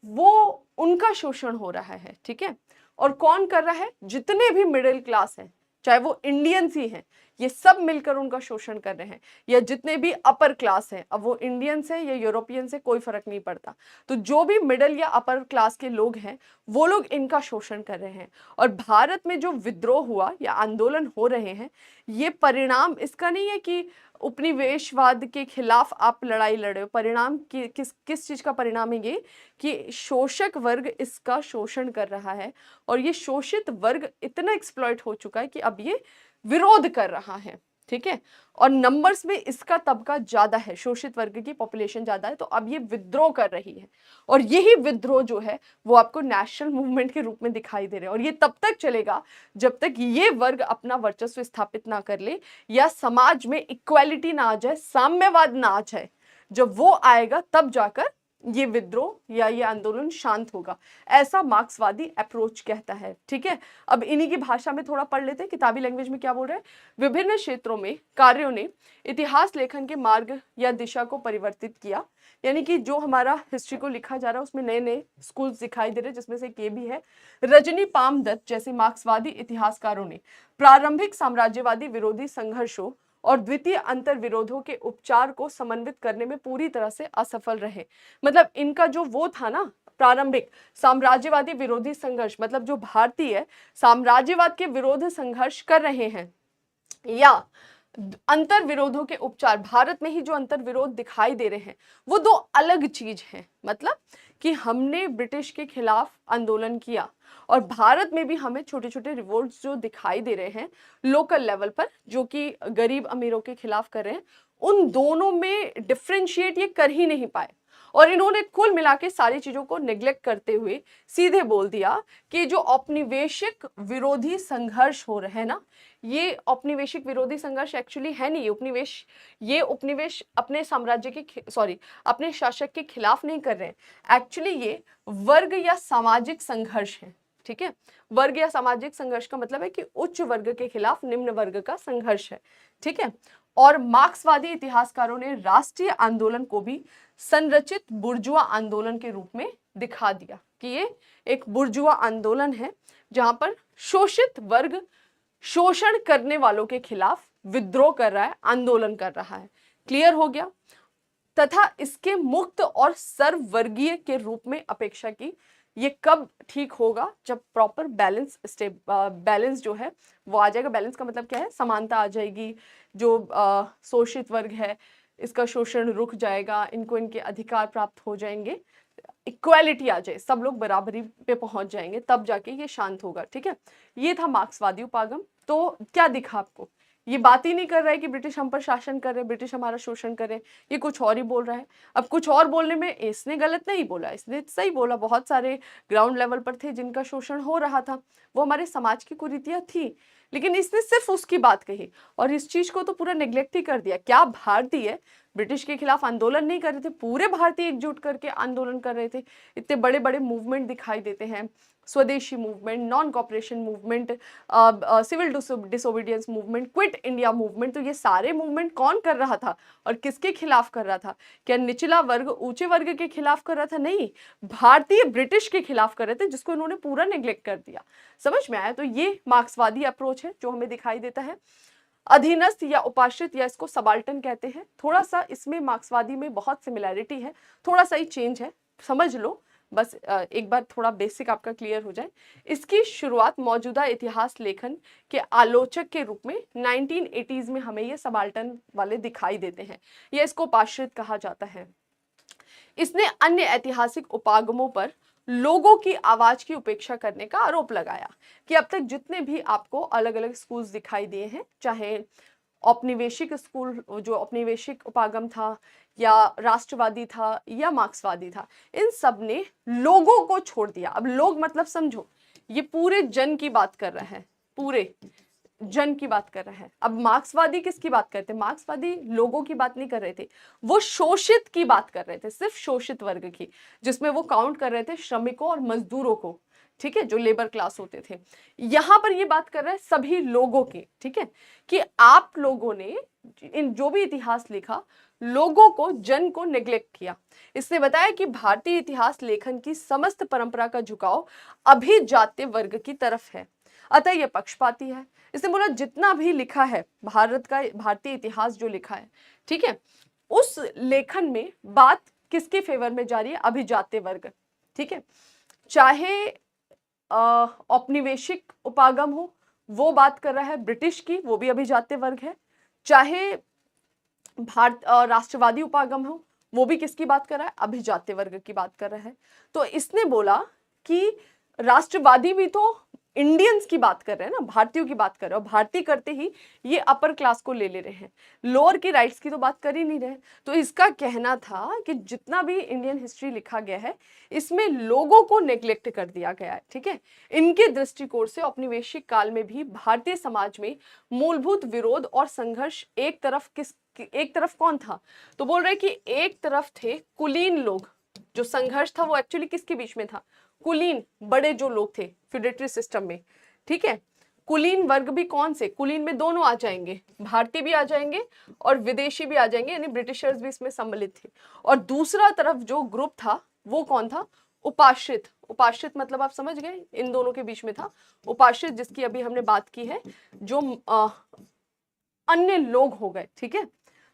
Speaker 1: वो उनका शोषण हो रहा है, ठीक है। और कौन कर रहा है? जितने भी मिडिल क्लास हैं, चाहे वो इंडियंस ही हैं, ये सब मिलकर उनका शोषण कर रहे हैं, या जितने भी अपर क्लास हैं, अब वो इंडियंस हैं या यूरोपियंस हैं, कोई फर्क नहीं पड़ता, तो जो भी मिडिल या अपर क्लास के लोग हैं वो लोग इनका शोषण कर रहे हैं। और भारत में जो विद्रोह हुआ या आंदोलन हो रहे हैं, ये परिणाम इसका नहीं है कि उपनिवेशवाद के खिलाफ आप लड़ाई लड़े हो, परिणाम किस चीज का परिणाम है ये कि शोषक वर्ग इसका शोषण कर रहा है, और ये शोषित वर्ग इतना एक्सप्लॉइट हो चुका है कि अब ये विरोध कर रहा है, ठीक है। और नंबर्स में इसका तबका ज्यादा है, शोषित वर्ग की पॉपुलेशन ज्यादा है, तो अब ये विद्रोह कर रही है, और यही विद्रोह जो है वो आपको नेशनल मूवमेंट के रूप में दिखाई दे रहे हैं। और ये तब तक चलेगा जब तक ये वर्ग अपना वर्चस्व स्थापित ना कर ले, या समाज में इक्वालिटी ना आ जाए, साम्यवाद ना आ जाए। जब वो आएगा तब जाकर ये विद्रोह या ये आंदोलन शांत होगा, ऐसा मार्क्सवादी अप्रोच कहता है, ठीक है। अब इन्हीं की भाषा में थोड़ा पढ़ लेते हैं, किताबी लैंग्वेज में क्या बोल रहे हैं। विभिन्न क्षेत्रों में कार्यों ने इतिहास लेखन के मार्ग या दिशा को परिवर्तित किया, यानी कि जो हमारा हिस्ट्री को लिखा जा रहा है उसमें नए नए स्कूल्स दिखाई दे रहे हैं, जिसमें से एक ये भी है। रजनी पामदत्त जैसे मार्क्सवादी इतिहासकारों ने प्रारंभिक साम्राज्यवादी विरोधी संघर्षों और द्वितीय अंतर विरोधों के उपचार को समन्वित करने में पूरी तरह से असफल रहे। मतलब इनका जो वो था ना, प्रारंभिक साम्राज्यवादी विरोधी संघर्ष, मतलब जो भारतीय साम्राज्यवाद के विरोध संघर्ष कर रहे हैं, या अंतर विरोधों के उपचार, भारत में ही जो अंतर विरोध दिखाई दे रहे हैं, वो दो अलग चीज है। मतलब कि हमने ब्रिटिश के खिलाफ आंदोलन किया, और भारत में भी हमें छोटे छोटे रिवोल्ट्स जो दिखाई दे रहे हैं लोकल लेवल पर, जो कि गरीब अमीरों के खिलाफ कर रहे हैं, उन दोनों में डिफ्रेंशिएट ये कर ही नहीं पाए। और इन्होंने कुल मिला के सारी चीजों को निग्लेक्ट करते हुए सीधे बोल दिया कि जो औपनिवेशिक विरोधी संघर्ष हो रहे हैं ना, ये औपनिवेशिक विरोधी संघर्ष एक्चुअली है नहीं। ये उपनिवेश अपने साम्राज्य के अपने शासक के खिलाफ नहीं कर रहे हैं, एक्चुअली ये वर्ग या सामाजिक संघर्ष है, ठीक है। वर्ग या सामाजिक संघर्ष का मतलब है कि उच्च वर्ग के खिलाफ निम्न वर्ग का संघर्ष है, ठीक है। और मार्क्सवादी इतिहासकारों ने राष्ट्रीय आंदोलन को भी संरचित बुर्जुआ आंदोलन के रूप में दिखा दिया कि ये एक बुर्जुआ आंदोलन है, जहां पर शोषित वर्ग शोषण करने वालों के खिलाफ विद्रोह कर रहा है, आंदोलन कर रहा है। क्लियर हो गया। तथा इसके मुक्त और सर्ववर्गीय के रूप में अपेक्षा की। ये कब ठीक होगा? जब प्रॉपर बैलेंस जो है वो आ जाएगा। बैलेंस का मतलब क्या है? समानता आ जाएगी। जो शोषित वर्ग है इसका शोषण रुक जाएगा, इनको इनके अधिकार प्राप्त हो जाएंगे, इक्वालिटी आ जाए, सब लोग बराबरी पे पहुंच जाएंगे, तब जाके ये शांत होगा। ठीक है, ये था मार्क्सवादी उपागम। तो क्या दिखा आपको, ये बात ही नहीं कर रहा है कि ब्रिटिश हम पर शासन कर रहे हैं, ब्रिटिश हमारा शोषण कर रहे हैं, ये कुछ और ही बोल रहा है। अब कुछ और बोलने में इसने गलत नहीं बोला, इसने सही बोला। बहुत सारे ग्राउंड लेवल पर थे जिनका शोषण हो रहा था, वो हमारे समाज की कुरीतियां थी, लेकिन इसने सिर्फ उसकी बात कही और इस चीज को तो पूरा नेग्लेक्ट ही कर दिया। क्या भारतीय ब्रिटिश के खिलाफ आंदोलन नहीं कर रहे थे? पूरे भारतीय एकजुट करके आंदोलन कर रहे थे। इतने बड़े बड़े मूवमेंट दिखाई देते हैं, Swadeshi movement, non cooperation movement, civil disobedience movement, quit India movement. तो ये सारे मूवमेंट कौन कर रहा था और किसके खिलाफ कर रहा था? क्या निचला वर्ग ऊंचे वर्ग के खिलाफ कर रहा था? नहीं, भारतीय ब्रिटिश के खिलाफ कर रहे थे, जिसको इन्होंने पूरा नेग्लेक्ट कर दिया। समझ में आया? तो ये मार्क्सवादी अप्रोच है जो हमें दिखाई देता है। अधीनस्थ या उपाश्रित या इसको सबाल्टन कहते हैं। थोड़ा सा इसमें मार्क्सवादी में बहुत सिमिलैरिटी है, थोड़ा सा ही चेंज है, समझ लो बस। एक बार थोड़ा बेसिक आपका क्लियर हो जाए। इसकी शुरुआत मौजूदा इतिहास लेखन के आलोचक के रूप में 1980s में हमें ये सबाल्टन वाले दिखाई देते हैं, या इसको उपाश्रित कहा जाता है। इसने अन्य ऐतिहासिक उपागमों पर लोगों की आवाज की उपेक्षा करने का आरोप लगाया कि अब तक जितने भी आपको अलग अलग स्कूल्स दिखाई दिए हैं, चाहे औपनिवेशिक स्कूल जो औपनिवेशिक उपागम था, या राष्ट्रवादी था, या मार्क्सवादी था, इन सब ने लोगों को छोड़ दिया। अब लोग मतलब समझो, ये पूरे जन की बात कर रहा है, पूरे जन की बात कर रहा है। अब मार्क्सवादी किसकी बात करते? मार्क्सवादी लोगों की बात नहीं कर रहे थे, वो शोषित की बात कर रहे थे, सिर्फ शोषित वर्ग की, जिसमें वो काउंट कर रहे थे श्रमिकों और मजदूरों को, ठीक है, जो लेबर क्लास होते थे। यहां पर ये बात कर रहा है सभी लोगों की, ठीक है, कि आप लोगों ने इन जो भी इतिहास लिखा, लोगों को, जन को नेग्लेक्ट किया। इसने बताया कि भारतीय इतिहास लेखन की समस्त परंपरा का झुकाव अभिजात्य वर्ग की तरफ है, अतः यह पक्षपाती है। इसने बोला जितना भी लिखा है भारत का, भारतीय इतिहास जो लिखा है, ठीक है, उस लेखन में बात किसके फेवर में जा रही है? अभिजात्य वर्ग, ठीक है। चाहे औपनिवेशिक उपागम हो, वो बात कर रहा है ब्रिटिश की, वो भी अभिजात्य वर्ग है। चाहे राष्ट्रवादी उपागम हो, वो भी किसकी बात कर रहा है? अभिजात्य वर्ग की बात कर रहा है। तो इसने बोला कि राष्ट्रवादी भी तो इंडियंस की बात कर रहे हैं ना, भारतीयों की बात कर रहे हैं, और भारतीय करते ही ये अपर क्लास को ले रहे हैं, लोअर की राइट्स की तो बात कर ही नहीं रहे। तो इसका कहना था कि जितना भी इंडियन हिस्ट्री लिखा गया है, इसमें लोगों को नेग्लेक्ट कर दिया गया है, ठीक है। इनके दृष्टिकोण से औपनिवेशिक काल में भी भारतीय समाज में मूलभूत विरोध और संघर्ष एक तरफ कौन था? तो बोल रहे कि एक तरफ थे कुलीन लोग। जो संघर्ष था वो एक्चुअली किसके बीच में था? कुलीन, बड़े जो लोग थे फ्यूडेटरी सिस्टम में, ठीक है। कुलीन वर्ग भी कौन से? कुलीन में दोनों आ जाएंगे, भारतीय भी आ जाएंगे और विदेशी भी आ जाएंगे, यानी ब्रिटिशर्स भी इसमें सम्मिलित थे। और दूसरा तरफ जो ग्रुप था वो कौन था? उपाश्रित। उपाश्रित मतलब आप समझ गए, इन दोनों के बीच में था उपाश्रित, जिसकी अभी हमने बात की है, जो अन्य लोग हो गए, ठीक है।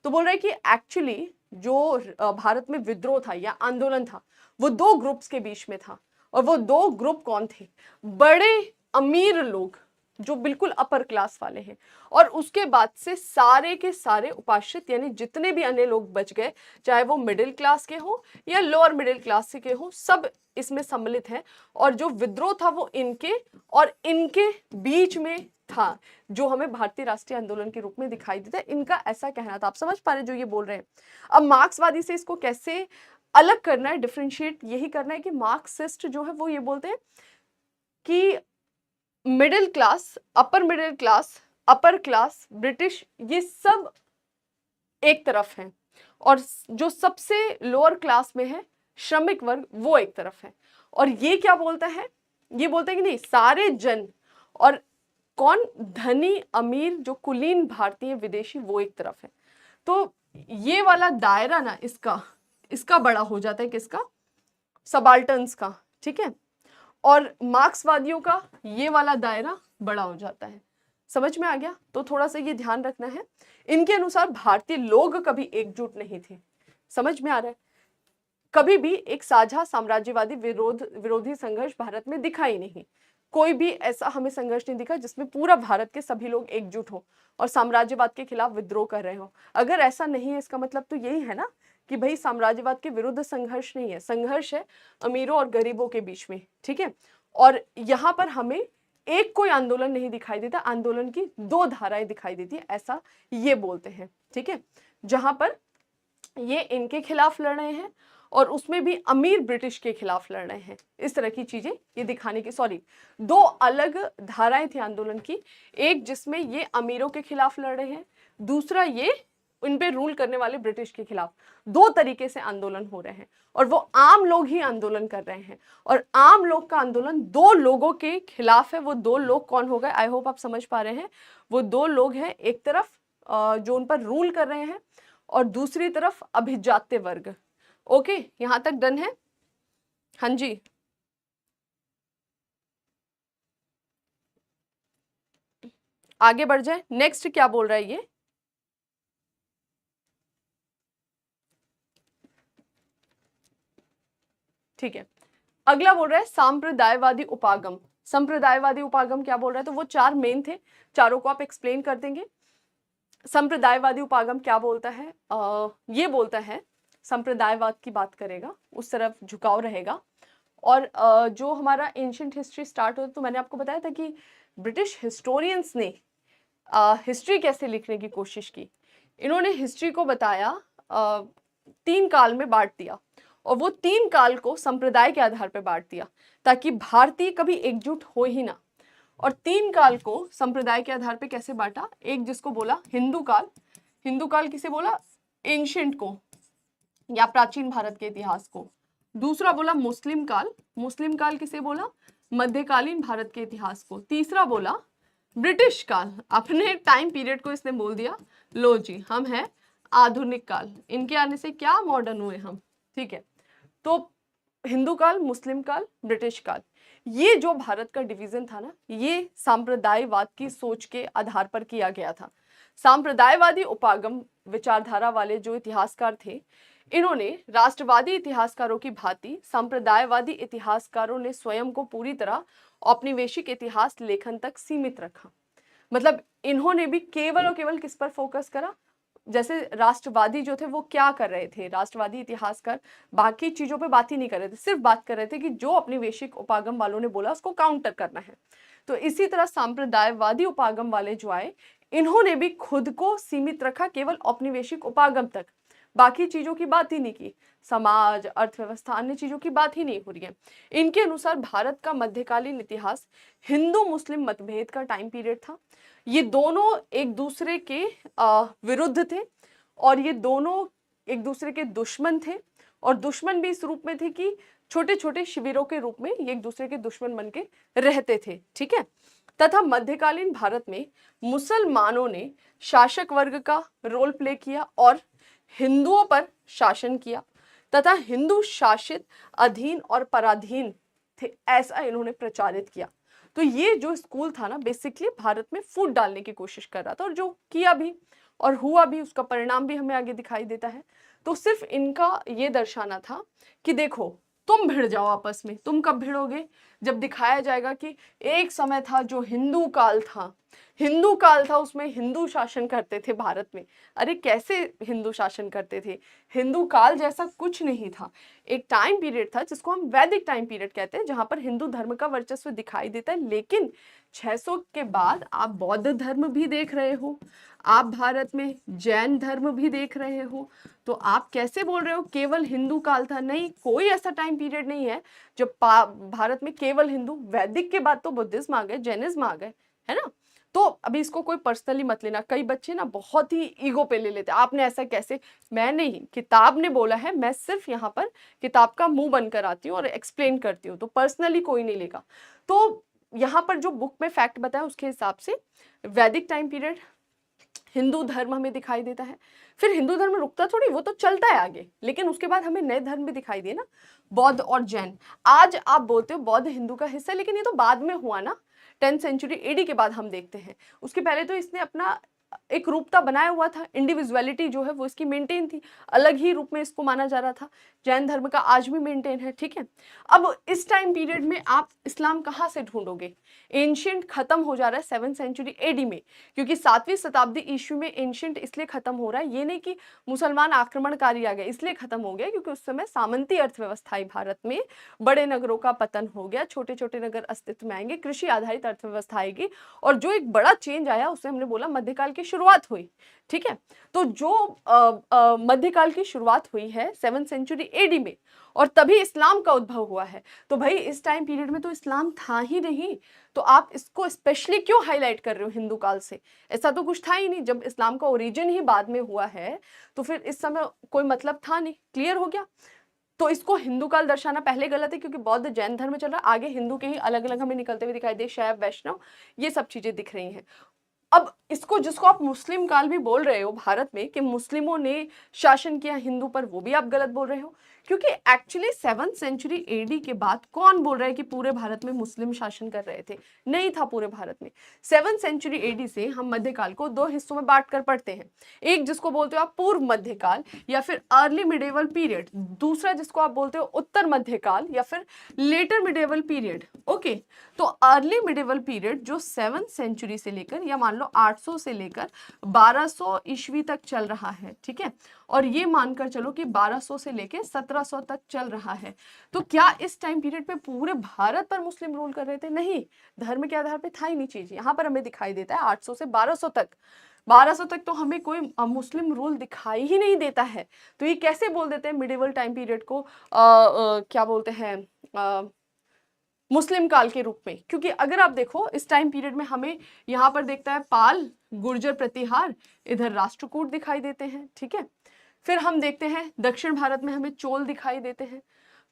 Speaker 1: तो बोल रहे कि एक्चुअली जो भारत में विद्रोह था या आंदोलन था, वो दो ग्रुप्स के बीच में था। और वो दो ग्रुप कौन थे? बड़े अमीर लोग जो बिल्कुल अपर क्लास वाले हैं, और उसके बाद से सारे के सारे उपाश्रित, यानी जितने भी अन्य लोग बच गए, चाहे वो मिडिल क्लास के हो या लोअर मिडिल क्लास के हो, सब इसमें सम्मिलित हैं। और जो विद्रोह था वो इनके और इनके बीच में था, जो हमें भारतीय राष्ट्रीय आंदोलन के रूप में दिखाई देता है। इनका ऐसा कहना था। आप समझ पा रहे जो ये बोल रहे हैं? अब मार्क्सवादी से इसको कैसे अलग करना है, डिफरेंशिएट यही करना है कि मार्क्सिस्ट जो है वो ये बोलते हैं कि middle class, upper class, British, ये सब एक तरफ है, और जो सबसे लोअर क्लास में है श्रमिक वर्ग, वो एक तरफ है। और ये क्या बोलता है? ये बोलता है कि नहीं, सारे जन, और कौन? धनी अमीर, जो कुलीन भारतीय विदेशी, वो एक तरफ है। तो ये वाला दायरा ना इसका बड़ा हो जाता है, किसका? सबाल्टन्स का, ठीक है। और मार्क्सवादियों का ये वाला दायरा बड़ा हो जाता है। समझ में आ गया? तो थोड़ा सा ये ध्यान रखना है। इनके अनुसार भारतीय लोग कभी एकजुट नहीं थे। समझ में आ रहा है? कभी भी एक साझा साम्राज्यवादी विरोधी संघर्ष भारत में दिखा ही नहीं। कोई भी ऐसा हमें संघर्ष नहीं दिखा जिसमें पूरा भारत के सभी लोग एकजुट हो और साम्राज्यवाद के खिलाफ विद्रोह कर रहे हो। अगर ऐसा नहीं है, इसका मतलब तो यही है ना कि भाई साम्राज्यवाद के विरुद्ध संघर्ष नहीं है, संघर्ष है अमीरों और गरीबों के बीच में, ठीक है। और यहाँ पर हमें एक कोई आंदोलन नहीं दिखाई देता, आंदोलन की दो धाराएं दिखाई देती है, ऐसा ये बोलते हैं, ठीक है। जहां पर ये इनके खिलाफ लड़ रहे हैं और उसमें भी अमीर ब्रिटिश के खिलाफ लड़ रहे हैं, इस तरह की चीजें ये दिखाने की, सॉरी, दो अलग धाराएं थी आंदोलन की, एक जिसमें ये अमीरों के खिलाफ लड़ रहे हैं, दूसरा ये उन पे रूल करने वाले ब्रिटिश के खिलाफ। दो तरीके से आंदोलन हो रहे हैं और वो आम लोग ही आंदोलन कर रहे हैं, और आम लोग का आंदोलन दो लोगों के खिलाफ है। वो दो लोग कौन हो गए, आई होप आप समझ पा रहे हैं। वो दो लोग हैं, एक तरफ जो उन पर रूल कर रहे हैं और दूसरी तरफ अभिजात्य वर्ग। ओके, यहां तक डन है? हाँ जी, आगे बढ़ जाए। नेक्स्ट क्या बोल रहा है ये, ठीक है। अगला बोल रहा है सांप्रदायवादी उपागम। संप्रदायवादी उपागम क्या बोल रहा है, तो वो चार मेन थे, चारों को आप एक्सप्लेन कर देंगे। संप्रदायवादी उपागम क्या बोलता है, ये बोलता है संप्रदायवाद की बात करेगा, उस तरफ झुकाव रहेगा। और जो हमारा एंशिएंट हिस्ट्री स्टार्ट हो, तो मैंने आपको बताया था कि ब्रिटिश हिस्टोरियंस ने हिस्ट्री कैसे लिखने की कोशिश की। इन्होंने हिस्ट्री को बताया, तीन काल में बांट दिया, और वो तीन काल को संप्रदाय के आधार पर बांट दिया ताकि भारतीय कभी एकजुट हो ही ना। और तीन काल को संप्रदाय के आधार पे कैसे बांटा, एक जिसको बोला हिंदू काल, हिंदू काल किसे बोला, एंशिएंट को या प्राचीन भारत के इतिहास को। दूसरा बोला मुस्लिम काल, मुस्लिम काल किसे बोला, मध्यकालीन भारत के इतिहास को। तीसरा बोला ब्रिटिश काल, अपने टाइम पीरियड को इसने बोल दिया, लो जी हम हैं आधुनिक काल, इनके आने से क्या मॉडर्न हुए हम, ठीक है। तो हिंदू काल, मुस्लिम काल, ब्रिटिश काल, ये जो भारत का डिवीजन था ना, ये सांप्रदायवाद की सोच के आधार पर किया गया था। सांप्रदायवादी उपागम विचारधारा वाले जो इतिहासकार थे, इन्होंने राष्ट्रवादी इतिहासकारों की भांति सांप्रदायवादी इतिहासकारों ने स्वयं को पूरी तरह औपनिवेशिक इतिहास लेखन तक सीमित रखा। मतलब इन्होंने भी केवल और केवल किस पर फोकस करा, जैसे राष्ट्रवादी जो थे वो क्या कर रहे थे, राष्ट्रवादी इतिहासकार बाकी चीजों पे बात ही नहीं कर रहे थे, सिर्फ बात कर रहे थे कि जो औपनिवेशिक उपागम वालों ने बोला उसको काउंटर करना है। तो इसी तरह सांप्रदायवादी उपागम वाले जो आए, इन्होंने भी खुद को सीमित रखा केवल औपनिवेशिक उपागम तक, बाकी चीजों की बात ही नहीं की, समाज, अर्थव्यवस्था, अन्य चीजों की बात ही नहीं हो रही है। इनके अनुसार भारत का मध्यकालीन इतिहास हिंदू मुस्लिम मतभेद का टाइम पीरियड था। ये दोनों एक दूसरे के विरुद्ध थे और ये दोनों एक दूसरे के दुश्मन थे, और दुश्मन भी इस रूप में थे कि छोटे छोटे शिविरों के रूप में ये एक दूसरे के दुश्मन बन के रहते थे, ठीक है। तथा मध्यकालीन भारत में मुसलमानों ने शासक वर्ग का रोल प्ले किया और हिंदुओं पर शासन किया, तथा हिंदू शासित अधीन और पराधीन थे, ऐसा इन्होंने प्रचारित किया। तो ये जो स्कूल था ना, बेसिकली भारत में फूट डालने की कोशिश कर रहा था, और जो किया भी और हुआ भी, उसका परिणाम भी हमें आगे दिखाई देता है। तो सिर्फ इनका ये दर्शाना था कि देखो तुम भिड़ जाओ आपस में, तुम कब भिड़ोगे, जब दिखाया जाएगा कि एक समय था जो हिंदू काल था, हिंदू काल था, उसमें हिंदू शासन करते थे भारत में। अरे कैसे हिंदू शासन करते थे, हिंदू काल जैसा कुछ नहीं था। एक टाइम पीरियड था जिसको हम वैदिक टाइम पीरियड कहते हैं, जहां पर हिंदू धर्म का वर्चस्व दिखाई देता है। लेकिन 600 के बाद आप बौद्ध धर्म भी देख रहे हो, आप भारत में जैन धर्म भी देख रहे हो, तो आप कैसे बोल रहे हो केवल हिंदू काल था? नहीं, कोई ऐसा टाइम पीरियड नहीं है जब भारत में केवल हिंदू, वैदिक के बाद तो बुद्धिज्म आ गए, जैनिज्म आ गए, है ना। तो अभी इसको कोई पर्सनली मत लेना, कई बच्चे ना बहुत ही ईगो पे ले लेते हैं, आपने ऐसा कैसे, मैं नहीं, किताब ने बोला है, मैं सिर्फ यहाँ पर किताब का मुंह बनकर आती हूँ और एक्सप्लेन करती हूँ, तो पर्सनली कोई नहीं लेगा। तो यहाँ पर जो बुक में फैक्ट बताया उसके हिसाब से वैदिक टाइम पीरियड हिंदू धर्म हमें दिखाई देता है। फिर हिंदू धर्म रुकता थोड़ी, वो तो चलता है आगे, लेकिन उसके बाद हमें नए धर्म भी दिखाई दिए ना, बौद्ध और जैन। आज आप बोलते हो बौद्ध हिंदू का हिस्सा, लेकिन ये तो बाद में हुआ ना, 10th सेंचुरी एडी के बाद हम देखते हैं। उसके पहले तो इसने अपना एक रूपता बनाया हुआ था, इंडिविजुअलिटी जो है वो इसकी मेंटेन थी, अलग ही रूप में इसको माना जा रहा था। जैन धर्म का आज भी मेंटेन है, ठीक है। अब इस टाइम पीरियड में आप इस्लाम कहाँ से ढूंढोगे? एंशियंट खत्म हो जा रहा है 7th सेंचुरी एडी में, क्योंकि 7वीं शताब्दी ईस्वी में एंशियंट इसलिए खत्म हो रहा है, ये नहीं कि मुसलमान आक्रमणकारी आ गए, इसलिए खत्म हो गया क्योंकि उस समय सामंती अर्थव्यवस्था आई भारत में, बड़े नगरों का पतन हो गया, छोटे छोटे नगर अस्तित्व में आएंगे, कृषि आधारित अर्थव्यवस्था आएगी, और जो एक बड़ा चेंज आया उसे हमने बोला मध्यकाल की शुरुआत हुई, ठीक है। तो जो मध्यकाल की शुरुआत हुई है 7th सेंचुरी एडी में, और तभी इस्लाम का उद्भव हुआ है। तो भाई इस टाइम पीरियड में तो इस्लाम था ही नहीं, तो आप इसको स्पेशली क्यों हाईलाइट कर रहे हो हिंदू काल से? ऐसा तो कुछ था ही नहीं, जब इस्लाम का ओरिजिन ही बाद में हुआ है तो फिर इस समय कोई मतलब था नहीं। क्लियर हो गया? तो इसको हिंदू काल दर्शाना पहले गलत है, क्योंकि बौद्ध जैन धर्म चल रहा है, आगे हिंदू के ही अलग अलग हमें निकलते हुए दिखाई दे, शैव वैष्णव ये सब चीजें दिख रही हैं। अब इसको, जिसको आप मुस्लिम काल भी बोल रहे हो भारत में कि मुस्लिमों ने शासन किया हिंदू पर, वो भी आप गलत बोल रहे हो, क्योंकि एक्चुअली 7th सेंचुरी एडी के बाद कौन बोल रहा है कि पूरे भारत में मुस्लिम शासन कर रहे थे? नहीं था पूरे भारत में। 7th सेंचुरी एडी से हम मध्यकाल को दो हिस्सों में बांट कर पढ़ते हैं, एक जिसको बोलते हो आप पूर्व मध्यकाल या फिर अर्ली मिडेवल पीरियड, दूसरा जिसको आप बोलते हो उत्तर मध्यकाल या फिर लेटर मिडेवल पीरियड। ओके, तो अर्ली मिडेवल पीरियड जो 7th सेंचुरी से लेकर या मान लो 800 से लेकर 1200 ईस्वी तक चल रहा है, ठीक है, और ये मानकर चलो कि 1200 से लेकर 1700 तक चल रहा है। तो क्या इस टाइम पीरियड पे पूरे भारत पर मुस्लिम रूल कर रहे थे? नहीं, धर्म के आधार पे था ही नहीं चीज। यहाँ पर हमें दिखाई देता है 800 से 1200 तक, 1200 तक तो हमें कोई मुस्लिम रूल दिखाई ही नहीं देता है। तो ये कैसे बोल देते हैं मिडिवल टाइम पीरियड को क्या बोलते हैं मुस्लिम काल के रूप में? क्योंकि अगर आप देखो इस टाइम पीरियड में हमें यहाँ पर देखता है पाल, गुर्जर प्रतिहार, इधर राष्ट्रकूट दिखाई देते हैं, ठीक है। फिर हम देखते हैं दक्षिण भारत में हमें चोल दिखाई देते हैं,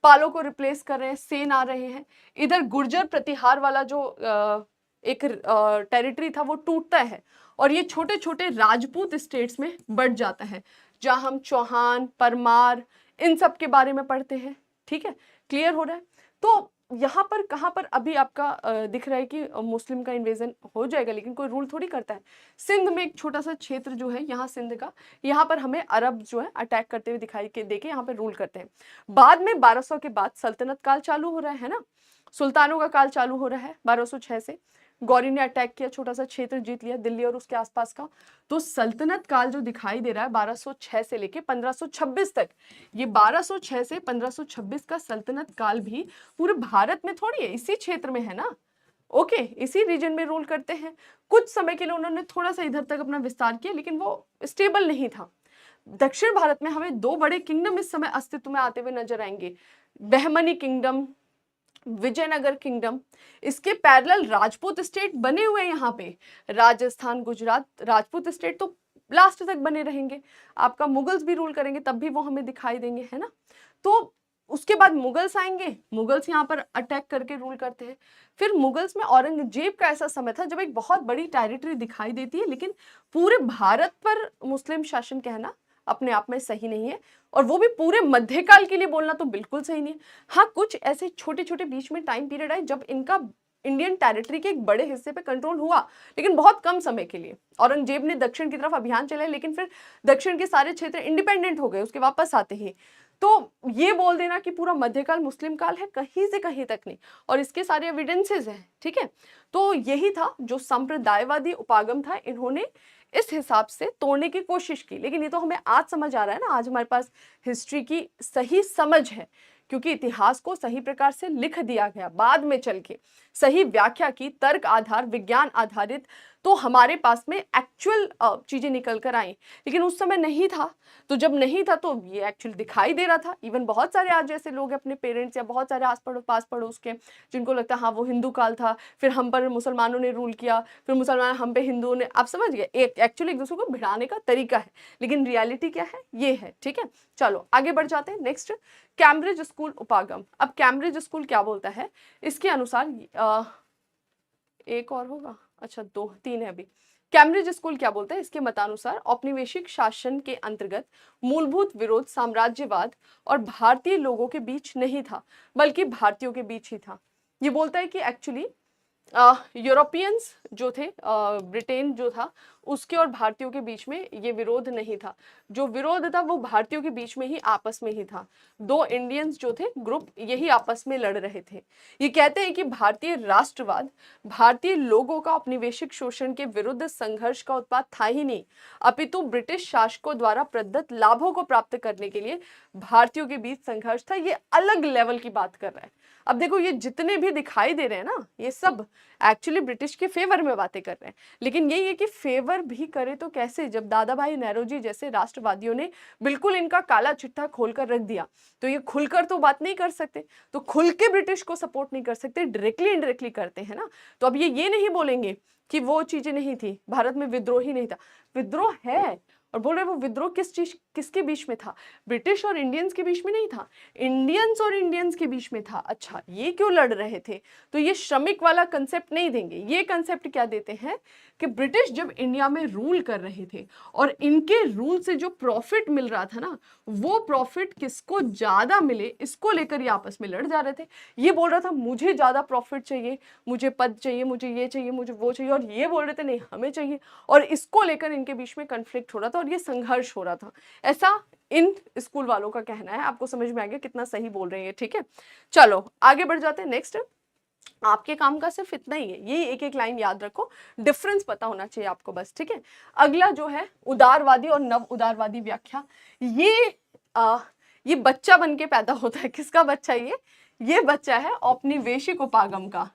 Speaker 1: पालों को रिप्लेस कर रहे हैं, सेन आ रहे हैं। इधर गुर्जर प्रतिहार वाला जो एक टेरिटरी था वो टूटता है और ये छोटे छोटे राजपूत स्टेट्स में बढ़ जाता है, जहां हम चौहान, परमार इन सब के बारे में पढ़ते हैं, ठीक है। क्लियर हो रहा है? तो यहाँ पर कहाँ पर अभी आपका दिख रहा है कि मुस्लिम का इन्वेजन हो जाएगा, लेकिन कोई रूल थोड़ी करता है। सिंध में एक छोटा सा क्षेत्र जो है यहाँ सिंध का, यहाँ पर हमें अरब जो है अटैक करते हुए दिखाई के देके यहाँ पर रूल करते हैं। बाद में 1200 के बाद सल्तनत काल चालू हो रहा है ना, सुल्तानों का काल चालू हो रहा है 1206 से। गौरी ने अटैक किया, छोटा सा क्षेत्र जीत लिया दिल्ली और उसके आसपास का। तो सल्तनत काल जो दिखाई दे रहा है 1206 से लेके 1526 तक, ये 1206 से 1526 का सल्तनत काल भी पूरे भारत में थोड़ी है, इसी क्षेत्र में है ना। ओके, इसी रीजन में रूल करते हैं। कुछ समय के लिए उन्होंने थोड़ा सा इधर तक अपना विस्तार किया, लेकिन वो स्टेबल नहीं था। दक्षिण भारत में हमें दो बड़े किंगडम इस समय अस्तित्व में आते हुए नजर आएंगे, बहमनी किंगडम, विजयनगर किंगडम। इसके पैरेलल राजपूत स्टेट बने हुए हैं यहाँ पे, राजस्थान, गुजरात, राजपूत स्टेट तो लास्ट तक बने रहेंगे। आपका मुगल्स भी रूल करेंगे तब भी वो हमें दिखाई देंगे, है ना। तो उसके बाद मुगल्स आएंगे, मुगल्स यहाँ पर अटैक करके रूल करते हैं। फिर मुगल्स में औरंगजेब का ऐसा समय था जब एक बहुत बड़ी टेरिटरी दिखाई देती है, लेकिन पूरे भारत पर मुस्लिम शासन कहना अपने आप में सही नहीं है, और वो भी पूरे मध्यकाल के लिए बोलना तो बिल्कुल सही नहीं है। हाँ, कुछ ऐसे छोटे छोटे बीच में टाइम पीरियड आए जब इनका इंडियन टेरिटरी के एक बड़े हिस्से पे कंट्रोल हुआ, लेकिन बहुत कम समय के लिए। औरंगजेब ने दक्षिण की तरफ अभियान चलाया, लेकिन फिर दक्षिण के सारे क्षेत्र इंडिपेंडेंट हो गए उसके वापस आते ही। तो ये बोल देना कि पूरा मध्यकाल मुस्लिम काल है, कहीं से कहीं तक नहीं, और इसके सारे एविडेंसेस हैं, ठीक है। तो यही था जो संप्रदायवादी उपागम था, इन्होंने इस हिसाब से तोड़ने की कोशिश की। लेकिन ये तो हमें आज समझ आ रहा है ना, आज हमारे पास हिस्ट्री की सही समझ है, क्योंकि इतिहास को सही प्रकार से लिख दिया गया, बाद में चल के सही व्याख्या की, तर्क आधार, विज्ञान आधारित, तो हमारे पास में एक्चुअल चीजें निकल कर आई। लेकिन उस समय नहीं था, तो जब नहीं था तो ये एक्चुअल दिखाई दे रहा था। इवन बहुत सारे आज जैसे लोग अपने पेरेंट्स या बहुत सारे आस पड़ोस पास पड़ोस के, जिनको लगता है हाँ वो हिंदू काल था, फिर हम पर मुसलमानों ने रूल किया, फिर मुसलमान हम पे हिंदुओं ने, आप समझ गए, एक एक्चुअली एक दूसरे को भिड़ाने का तरीका है, लेकिन रियलिटी क्या है ये है, ठीक है। चलो आगे बढ़ जाते हैं। नेक्स्ट, कैम्ब्रिज स्कूल उपागम। अब कैम्ब्रिज स्कूल क्या बोलता है? इसके अनुसार एक और होगा, अच्छा 2-3 है अभी। कैम्ब्रिज स्कूल क्या बोलता है? इसके मतानुसार औपनिवेशिक शासन के अंतर्गत मूलभूत विरोध साम्राज्यवाद और भारतीय लोगों के बीच नहीं था, बल्कि भारतीयों के बीच ही था। ये बोलता है कि एक्चुअली यूरोपियंस जो थे, ब्रिटेन जो था, उसके और भारतीयों के बीच में ये विरोध नहीं था। जो विरोध था वो भारतीयों के बीच में ही आपस में ही था। दो इंडियंस जो थे ग्रुप, यही आपस में लड़ रहे थे। ये कहते हैं कि भारतीय राष्ट्रवाद भारतीय लोगों का औपनिवेशिक शोषण के विरुद्ध संघर्ष का उत्पाद था ही नहीं, अपितु ब्रिटिश शासकों द्वारा प्रदत्त लाभों को प्राप्त करने के लिए भारतीयों के बीच संघर्ष था। ये अलग लेवल की बात कर रहा है। अब देखो, ये जितने भी दिखाई दे रहे हैं ना, ये सब एक्चुअली ब्रिटिश के फेवर में बातें कर रहे हैं। लेकिन यही है कि फेवर भी करे तो कैसे, जब दादा भाई नेहरू जैसे राष्ट्रवादियों ने बिल्कुल इनका काला चिट्ठा खोलकर रख दिया, तो ये खुलकर तो बात नहीं कर सकते, तो खुल के ब्रिटिश को सपोर्ट नहीं कर सकते, डायरेक्टली इनडायरेक्टली करते हैं ना। तो अब ये नहीं बोलेंगे कि वो चीजें नहीं थी, भारत में विद्रोह ही नहीं था। विद्रोह है, और बोल रहे वो विद्रोह किसके बीच में था? ब्रिटिश और इंडियंस के बीच में नहीं था, इंडियंस और इंडियंस के बीच में था। अच्छा, ये क्यों लड़ रहे थे? तो ये श्रमिक वाला कंसेप्ट नहीं देंगे। ये कंसेप्ट क्या देते हैं कि ब्रिटिश जब इंडिया में रूल कर रहे थे और इनके रूल से जो प्रॉफिट मिल रहा था ना, वो प्रॉफिट किसको ज्यादा मिले, इसको लेकर ये आपस में लड़ जा रहे थे। ये बोल रहा था मुझे ज्यादा प्रॉफिट चाहिए, मुझे पद चाहिए, मुझे ये चाहिए, मुझे वो चाहिए, और ये बोल रहे थे नहीं हमें चाहिए, और इसको लेकर इनके बीच में कन्फ्लिक्ट हो रहा था और ये संघर्ष हो रहा था। ऐसा इन स्कूल वालों का कहना है। आपको समझ में आ गया कितना सही बोल रहे हैं? ठीक है, चलो आगे बढ़ जाते हैं। नेक्स्ट, आपके काम का सिर्फ इतना ही है, यही एक एक लाइन याद रखो, डिफरेंस पता होना चाहिए आपको बस। ठीक है, अगला जो है उदारवादी और नव उदारवादी व्याख्या। ये बच्चा बन के पैदा होता है। किसका बच्चा? ये बच्चा है औपनिवेशिक उपागम का।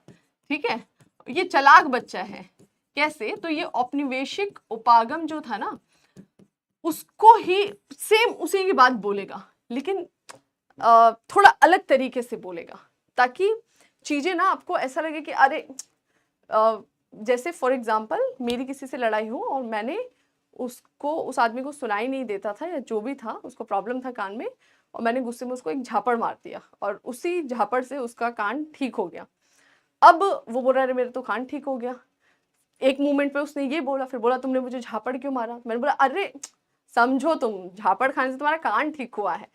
Speaker 1: ठीक है, ये चालाक बच्चा है। कैसे? तो ये औपनिवेशिक उपागम जो था ना, उसको ही सेम उसी की बात बोलेगा, लेकिन थोड़ा अलग तरीके से बोलेगा, ताकि चीजें ना आपको ऐसा लगे कि अरे जैसे फॉर एग्जाम्पल मेरी किसी से लड़ाई हो और मैंने उस आदमी को सुनाई नहीं देता था, या जो भी था उसको प्रॉब्लम था कान में, और मैंने गुस्से में उसको एक झापड़ मार दिया और उसी झापड़ से उसका कान ठीक हो गया। अब वो बोल रहा है मेरा तो कान ठीक हो गया। एक मोमेंट पे उसने ये बोला, फिर बोला तुमने मुझे झापड़ क्यों मारा? मैंने बोला अरे समझो, तुम झापड़ खाने से तुम्हारा कान ठीक हुआ है,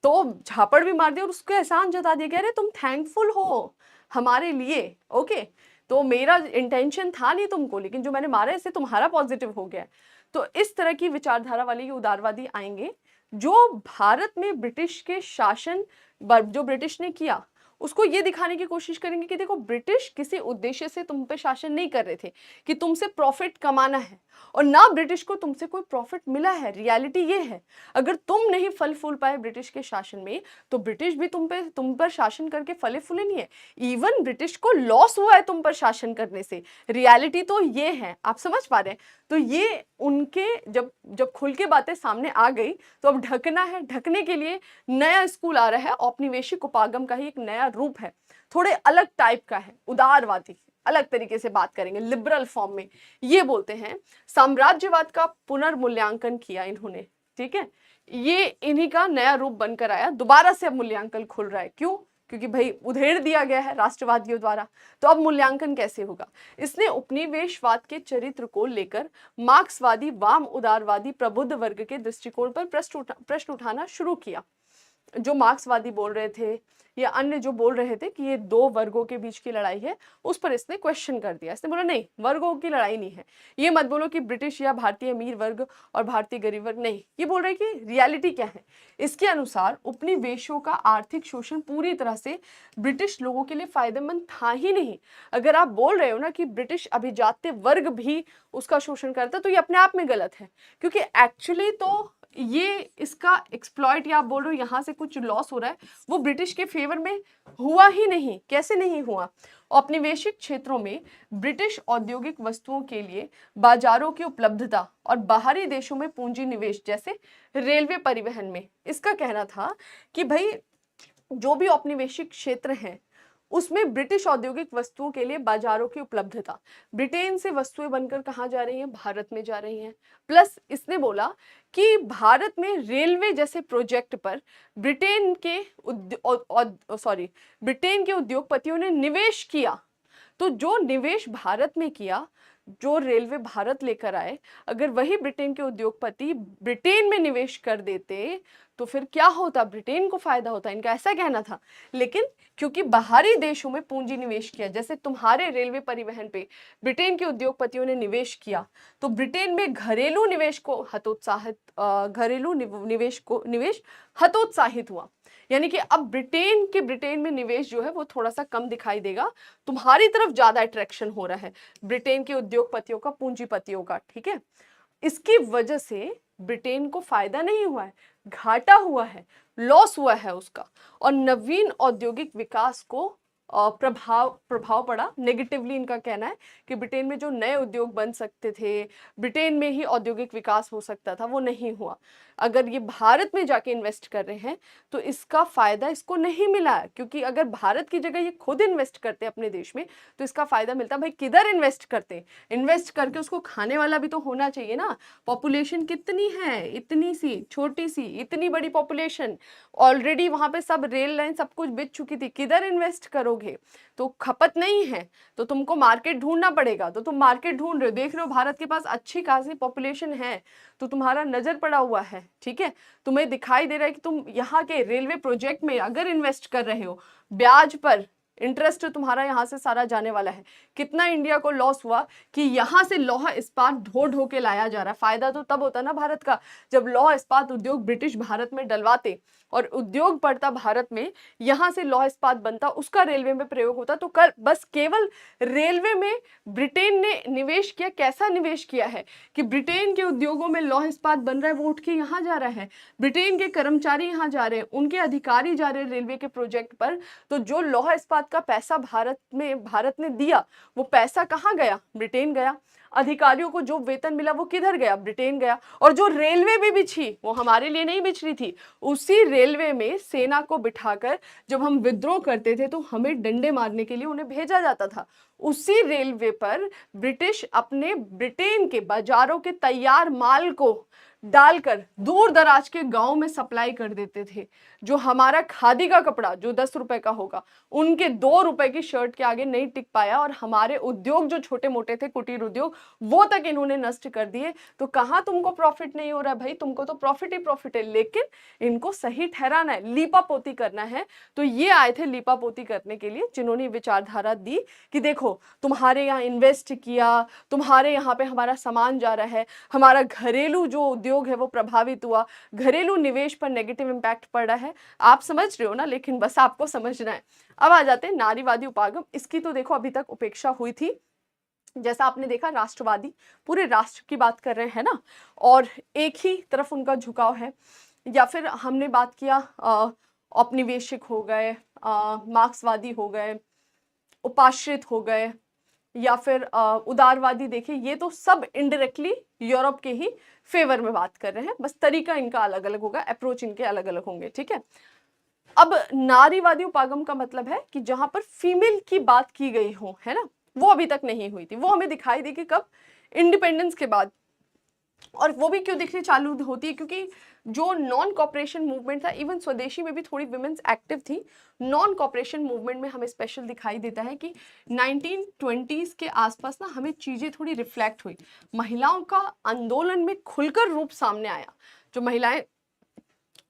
Speaker 1: तो झापड़ भी मार दिया और उसको एहसान जता दिया कि अरे तुम थैंकफुल हो हमारे लिए। ओके, तो मेरा इंटेंशन था नहीं तुमको, लेकिन जो मैंने मारा इससे तुम्हारा पॉजिटिव हो गया। तो इस तरह की विचारधारा वाले ये उदारवादी आएंगे, जो भारत में ब्रिटिश के शासन, जो ब्रिटिश ने किया, उसको ये दिखाने की कोशिश करेंगे कि देखो ब्रिटिश किसी उद्देश्य से तुम पे शासन नहीं कर रहे थे कि तुमसे प्रॉफिट कमाना है, और ना ब्रिटिश को तुमसे कोई प्रॉफिट मिला है। रियलिटी ये है, अगर तुम नहीं फल फूल पाए ब्रिटिश के शासन में, तो ब्रिटिश भी तुम पर शासन करके फले फूले नहीं है। इवन ब्रिटिश को लॉस हुआ है तुम पर शासन करने से। रियलिटी तो ये है, आप समझ पा रहे हैं? तो ये उनके जब खुल के बातें सामने आ गई, तो अब ढकना है। ढकने के लिए नया स्कूल आ रहा है, औपनिवेशिक उपागम का ही एक नया रूप है, थोड़े अलग टाइप का है, उदारवादी, अलग तरीके से बात करेंगे, लिबरल फॉर्म में। ये बोलते हैं साम्राज्यवाद का पुनर्मूल्यांकन किया इन्होंने। ठीक है, ये इन्हीं का नया रूप बनकर आया, दोबारा से अब मूल्यांकन खुल रहा है। क्यों? क्योंकि भाई उधेड़ दिया गया है राष्ट्रवादियों द्वारा, तो अब मूल्यांकन कैसे होगा? इसने उपनिवेशवाद के चरित्र को लेकर मार्क्सवादी, वाम उदारवादी, प्रबुद्ध वर्ग के दृष्टिकोण पर प्रश्न उठाना शुरू किया। जो मार्क्सवादी बोल रहे थे या अन्य जो बोल रहे थे कि ये दो वर्गों के बीच की लड़ाई है, उस पर इसने क्वेश्चन कर दिया। इसने बोला नहीं, वर्गों की लड़ाई नहीं है। ये मत बोलो कि ब्रिटिश या भारतीय अमीर वर्ग और भारतीय गरीब वर्ग, नहीं। ये बोल रहे कि रियलिटी क्या है। इसके अनुसार उपनिवेशों का आर्थिक शोषण पूरी तरह से ब्रिटिश लोगों के लिए फायदेमंद था ही नहीं। अगर आप बोल रहे हो ना कि ब्रिटिश अभिजात्य वर्ग भी उसका शोषण करता, तो ये अपने आप में गलत है, क्योंकि एक्चुअली तो ये इसका एक्सप्लॉइट, या आप बोल रहे हो यहाँ से कुछ लॉस हो रहा है, वो ब्रिटिश के फेवर में हुआ ही नहीं। कैसे नहीं हुआ? औपनिवेशिक क्षेत्रों में ब्रिटिश औद्योगिक वस्तुओं के लिए बाजारों की उपलब्धता और बाहरी देशों में पूंजी निवेश, जैसे रेलवे परिवहन में, इसका कहना था कि भाई जो भी औपनिवेशिक क्षेत्र हैं उसमें ब्रिटिश औद्योगिक वस्तुओं के लिए बाजारों की उपलब्धता, ब्रिटेन से वस्तुएं बनकर कहाँ जा रही हैं? भारत में जा रही हैं। प्लस इसने बोला कि भारत में रेलवे जैसे प्रोजेक्ट पर ब्रिटेन के उद्योगपतियों ने निवेश किया। तो जो निवेश भारत में किया, जो रेलवे भारत लेकर आए, अगर वही ब्रिटेन के उद्योगपति ब्रिटेन में निवेश कर देते, तो फिर क्या होता, ब्रिटेन को फायदा होता, इनका ऐसा कहना था। लेकिन क्योंकि बाहरी देशों में पूंजी निवेश किया, जैसे तुम्हारे रेलवे परिवहन पे ब्रिटेन के उद्योगपतियों ने निवेश किया, तो ब्रिटेन में घरेलू निवेश को हतोत्साहित निवेश हतोत्साहित हुआ। यानी कि अब ब्रिटेन में निवेश जो है वो थोड़ा सा कम दिखाई देगा, तुम्हारी तरफ ज्यादा अट्रैक्शन हो रहा है ब्रिटेन के उद्योगपतियों का, पूंजीपतियों का, ठीक है। इसकी वजह से ब्रिटेन को फायदा नहीं हुआ है, घाटा हुआ है, लॉस हुआ है उसका, और नवीन औद्योगिक विकास को प्रभाव पड़ा नेगेटिवली। इनका कहना है कि ब्रिटेन में जो नए उद्योग बन सकते थे, ब्रिटेन में ही औद्योगिक विकास हो सकता था, वो नहीं हुआ। अगर ये भारत में जाके इन्वेस्ट कर रहे हैं तो इसका फायदा इसको नहीं मिला, क्योंकि अगर भारत की जगह ये खुद इन्वेस्ट करते अपने देश में तो इसका फायदा मिलता। भाई किधर इन्वेस्ट करते, इन्वेस्ट करके उसको खाने वाला भी तो होना चाहिए ना। पॉपुलेशन कितनी है, इतनी सी छोटी सी, इतनी बड़ी पॉपुलेशन, ऑलरेडी वहां पे सब रेल लाइन सब कुछ बिक चुकी थी, किधर इन्वेस्ट करोगे। तो खपत नहीं है तो तुमको मार्केट ढूंढना पड़ेगा, तो तुम मार्केट ढूंढ रहे हो, देख रहे हो भारत के पास अच्छी खासी पॉपुलेशन है, तो तुम्हारा नजर पड़ा हुआ है, ठीक है। तुम्हें दिखाई दे रहा है कि तुम यहाँ के रेलवे प्रोजेक्ट में अगर इन्वेस्ट कर रहे हो, ब्याज पर इंटरेस्ट तुम्हारा यहाँ से सारा जाने वाला है। कितना इंडिया को लॉस हुआ कि यहाँ से लौह इस्पात ढो ढो के लाया जा रहा है। फायदा तो तब होता ना भारत का जब लौह इस्पात उद्योग ब्रिटिश भारत में डलवाते और उद्योग बढ़ता भारत में, यहाँ से लौह इस्पात बनता, उसका रेलवे में प्रयोग होता। तो कल बस केवल रेलवे में ब्रिटेन ने निवेश किया। कैसा निवेश किया है कि ब्रिटेन के उद्योगों में लौह इस्पात बन रहा है, वो उठ के यहाँ जा रहा है, ब्रिटेन के कर्मचारी यहाँ जा रहे हैं, उनके अधिकारी जा रहे हैं रेलवे के प्रोजेक्ट पर। तो जो लौह इस्पात का पैसा भारत ने दिया, वो पैसा कहाँ गया, ब्रिटेन गया। अधिकारियों को जो वेतन मिला वो किधर गया, ब्रिटेन गया। और जो रेलवे भी बिछी वो हमारे लिए नहीं बिछ रही थी, उसी रेलवे में सेना को बिठाकर जब हम विद्रोह करते थे तो हमें डंडे मारने के लिए उन्हें भेजा जाता था। उसी रेलवे पर ब्रिटिश अपने ब्रिटेन के बाजारों के तैयार माल को डालकर दूर दराज के गांव में सप्लाई कर देते थे। जो हमारा खादी का कपड़ा जो 10 रुपए का होगा, उनके 2 रुपए की शर्ट के आगे नहीं टिक पाया, और हमारे उद्योग जो छोटे मोटे थे, कुटीर उद्योग, वो तक इन्होंने नष्ट कर दिए। तो कहाँ तुमको प्रॉफिट नहीं हो रहा है भाई, तुमको तो प्रॉफिट ही प्रॉफिट है, लेकिन इनको सही ठहराना है, लीपापोती करना है। तो ये आए थे लीपापोती करने के लिए, जिन्होंने विचारधारा दी कि देखो तुम्हारे यहाँ इन्वेस्ट किया, तुम्हारे यहाँ पे हमारा सामान जा रहा है, हमारा घरेलू जो उद्योग है वो प्रभावित हुआ, घरेलू निवेश पर नेगेटिव इंपैक्ट पड़ रहा है। आप समझ रहे हो ना, लेकिन बस आपको समझना है। अब आ जाते हैं नारीवादी उपागम। इसकी तो देखो अभी तक उपेक्षा हुई थी। जैसा आपने देखा, राष्ट्रवादी, पूरे राष्ट्र की बात कर रहे हैं ना, और एक ही तरफ उनका झुकाव है। या फिर हमने बात किया औपनिवेशिक हो गए, मार्क्सवादी हो गए, उपाश्रित हो गए, या फिर उदारवादी। देखिए ये तो सब इनडायरेक्टली यूरोप के ही फेवर में बात कर रहे हैं, बस तरीका इनका अलग अलग होगा, अप्रोच इनके अलग अलग होंगे, ठीक है। अब नारीवादी उपागम का मतलब है कि जहां पर फीमेल की बात की गई हो, है ना, वो अभी तक नहीं हुई थी। वो हमें दिखाई दी कि कब, इंडिपेंडेंस के बाद। और वो भी क्यों दिखनी चालू होती है, क्योंकि जो नॉन कॉपरेशन मूवमेंट था, इवन स्वदेशी में भी थोड़ी विमेंस एक्टिव थी। नॉन कॉपरेशन मूवमेंट में हमें स्पेशल दिखाई देता है कि 1920s के आसपास ना हमें चीजें थोड़ी रिफ्लेक्ट हुई, महिलाओं का आंदोलन में खुलकर रूप सामने आया। जो महिलाएं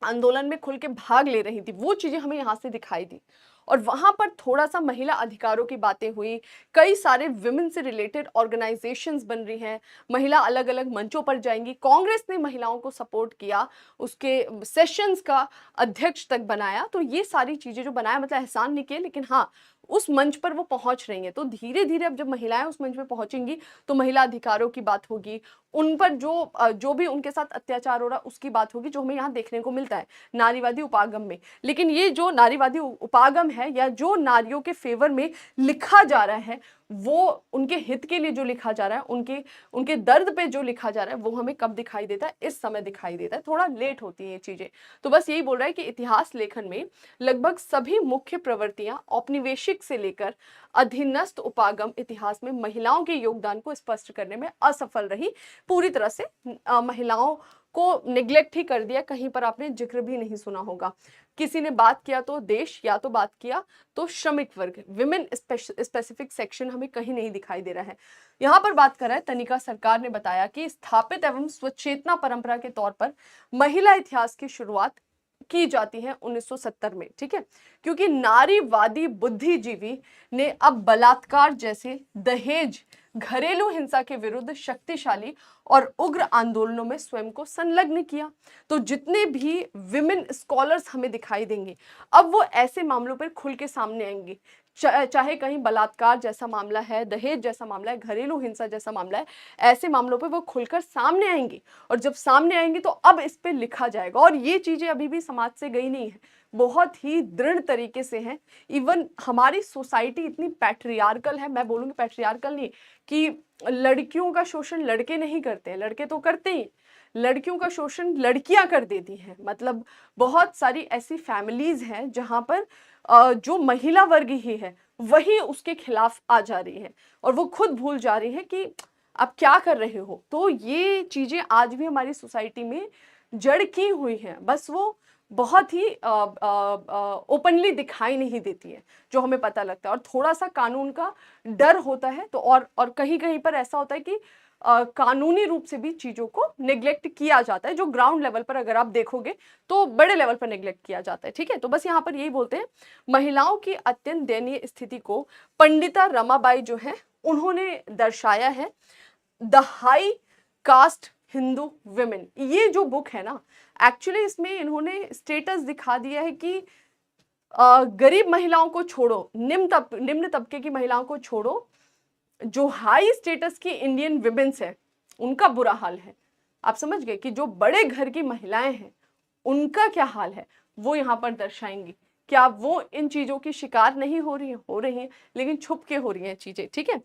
Speaker 1: आंदोलन में खुल के भाग ले रही थी, वो चीजें हमें यहाँ से दिखाई दी। और वहां पर थोड़ा सा महिला अधिकारों की बातें हुई, कई सारे विमेन से रिलेटेड ऑर्गेनाइजेशंस बन रही हैं, महिला अलग अलग मंचों पर जाएंगी। कांग्रेस ने महिलाओं को सपोर्ट किया, उसके सेशंस का अध्यक्ष तक बनाया। तो ये सारी चीजें जो बनाया, मतलब एहसान नहीं किए, लेकिन हाँ उस मंच पर वो पहुंच रही हैं। तो धीरे धीरे अब जब महिलाएं उस मंच पर पहुंचेंगी तो महिला अधिकारों की बात होगी, उन पर जो भी उनके साथ अत्याचार हो रहा उसकी बात होगी, जो हमें यहाँ देखने को मिलता है नारीवादी उपागम में। लेकिन ये जो नारीवादी उपागम है, या जो नारियों के फेवर में लिखा जा रहा है, वो उनके हित के लिए जो लिखा जा रहा है, उनके दर्द पे जो लिखा जा रहा है, वो हमें कब दिखाई देता है, इस समय दिखाई देता है। थोड़ा लेट होती है ये चीजें। तो बस यही बोल रहा है कि इतिहास लेखन में लगभग सभी मुख्य प्रवृत्तियां औपनिवेशिक से लेकर अधीनस्थ उपागम इतिहास में महिलाओं के योगदान को स्पष्ट करने में असफल रही। पूरी तरह से महिलाओं को निग्लेक्ट ही कर दिया, कहीं पर आपने जिक्र भी नहीं सुना होगा। किसी ने बात किया तो देश, या तो बात किया तो श्रमिक वर्ग, विमेन स्पेसिफिक सेक्शन हमें कहीं नहीं दिखाई दे रहा है। यहाँ पर बात कर रहा है तनिका सरकार ने बताया कि स्थापित एवं स्वचेतना परंपरा के तौर पर महिला इतिहास की शुरुआत की जाती हैं 1970 में, ठीक है, क्योंकि नारीवादी बुद्धिजीवी ने अब बलात्कार जैसे, दहेज, घरेलू हिंसा के विरुद्ध शक्तिशाली और उग्र आंदोलनों में स्वयं को संलग्न किया। तो जितने भी विमेन स्कॉलर्स हमें दिखाई देंगे, अब वो ऐसे मामलों पर खुल के सामने आएंगे, चाहे कहीं बलात्कार जैसा मामला है, दहेज जैसा मामला है, घरेलू हिंसा जैसा मामला है, ऐसे मामलों पे वो खुलकर सामने आएंगे। और जब सामने आएंगे तो अब इस पे लिखा जाएगा। और ये चीजें अभी भी समाज से गई नहीं है, बहुत ही दृढ़ तरीके से हैं। इवन हमारी सोसाइटी इतनी पैट्रियार्कल है, मैं बोलूंगी पैट्रियार्कल नहीं, कि लड़कियों का शोषण लड़के नहीं करते हैं, लड़के तो करते ही, लड़कियों का शोषण लड़कियां कर देती हैं। मतलब बहुत सारी ऐसी फैमिलीज हैं जहां पर जो महिला वर्ग ही है वही उसके खिलाफ आ जा रही है और वो खुद भूल जा रही है कि आप क्या कर रहे हो। तो ये चीजें आज भी हमारी सोसाइटी में जड़ की हुई हैं, बस वो बहुत ही ओपनली दिखाई नहीं देती है, जो हमें पता लगता है। और थोड़ा सा कानून का डर होता है, तो और कहीं कहीं पर ऐसा होता है कि कानूनी रूप से भी चीजों को नेग्लेक्ट किया जाता है, जो ग्राउंड लेवल पर अगर आप देखोगे तो बड़े लेवल पर नेग्लेक्ट किया जाता है, ठीक है। तो बस यहाँ पर यही बोलते हैं, महिलाओं की अत्यंत दयनीय स्थिति को पंडिता रमाबाई जो है उन्होंने दर्शाया है। The high cast Hindu women, ये जो बुक है ना, एक्चुअली इसमें इन्होंने स्टेटस दिखा दिया है कि गरीब महिलाओं को छोड़ो, निम्न तबके की महिलाओं को छोड़ो, जो हाई स्टेटस की इंडियन विमेन्स है उनका बुरा हाल है। आप समझ गए कि जो बड़े घर की महिलाएं हैं उनका क्या हाल है, वो यहाँ पर दर्शाएंगी। क्या वो इन चीजों की शिकार नहीं हो रही हैं, लेकिन छुप के हो रही हैं चीजें, ठीक है।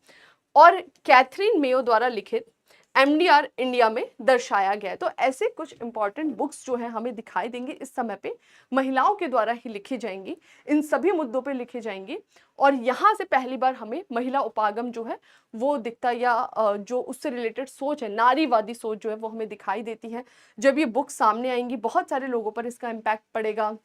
Speaker 1: और कैथरीन मेयो द्वारा लिखित एमडीआर इंडिया में दर्शाया गया है। तो ऐसे कुछ इंपॉर्टेंट बुक्स जो है हमें दिखाई देंगे इस समय पे, महिलाओं के द्वारा ही लिखी जाएंगी, इन सभी मुद्दों पे लिखी जाएंगी। और यहाँ से पहली बार हमें महिला उपागम जो है वो दिखता, या जो उससे रिलेटेड सोच है, नारीवादी सोच जो है वो हमें दिखाई देती है। जब ये बुक सामने आएंगी बहुत सारे लोगों पर इसका इम्पैक्ट पड़ेगा,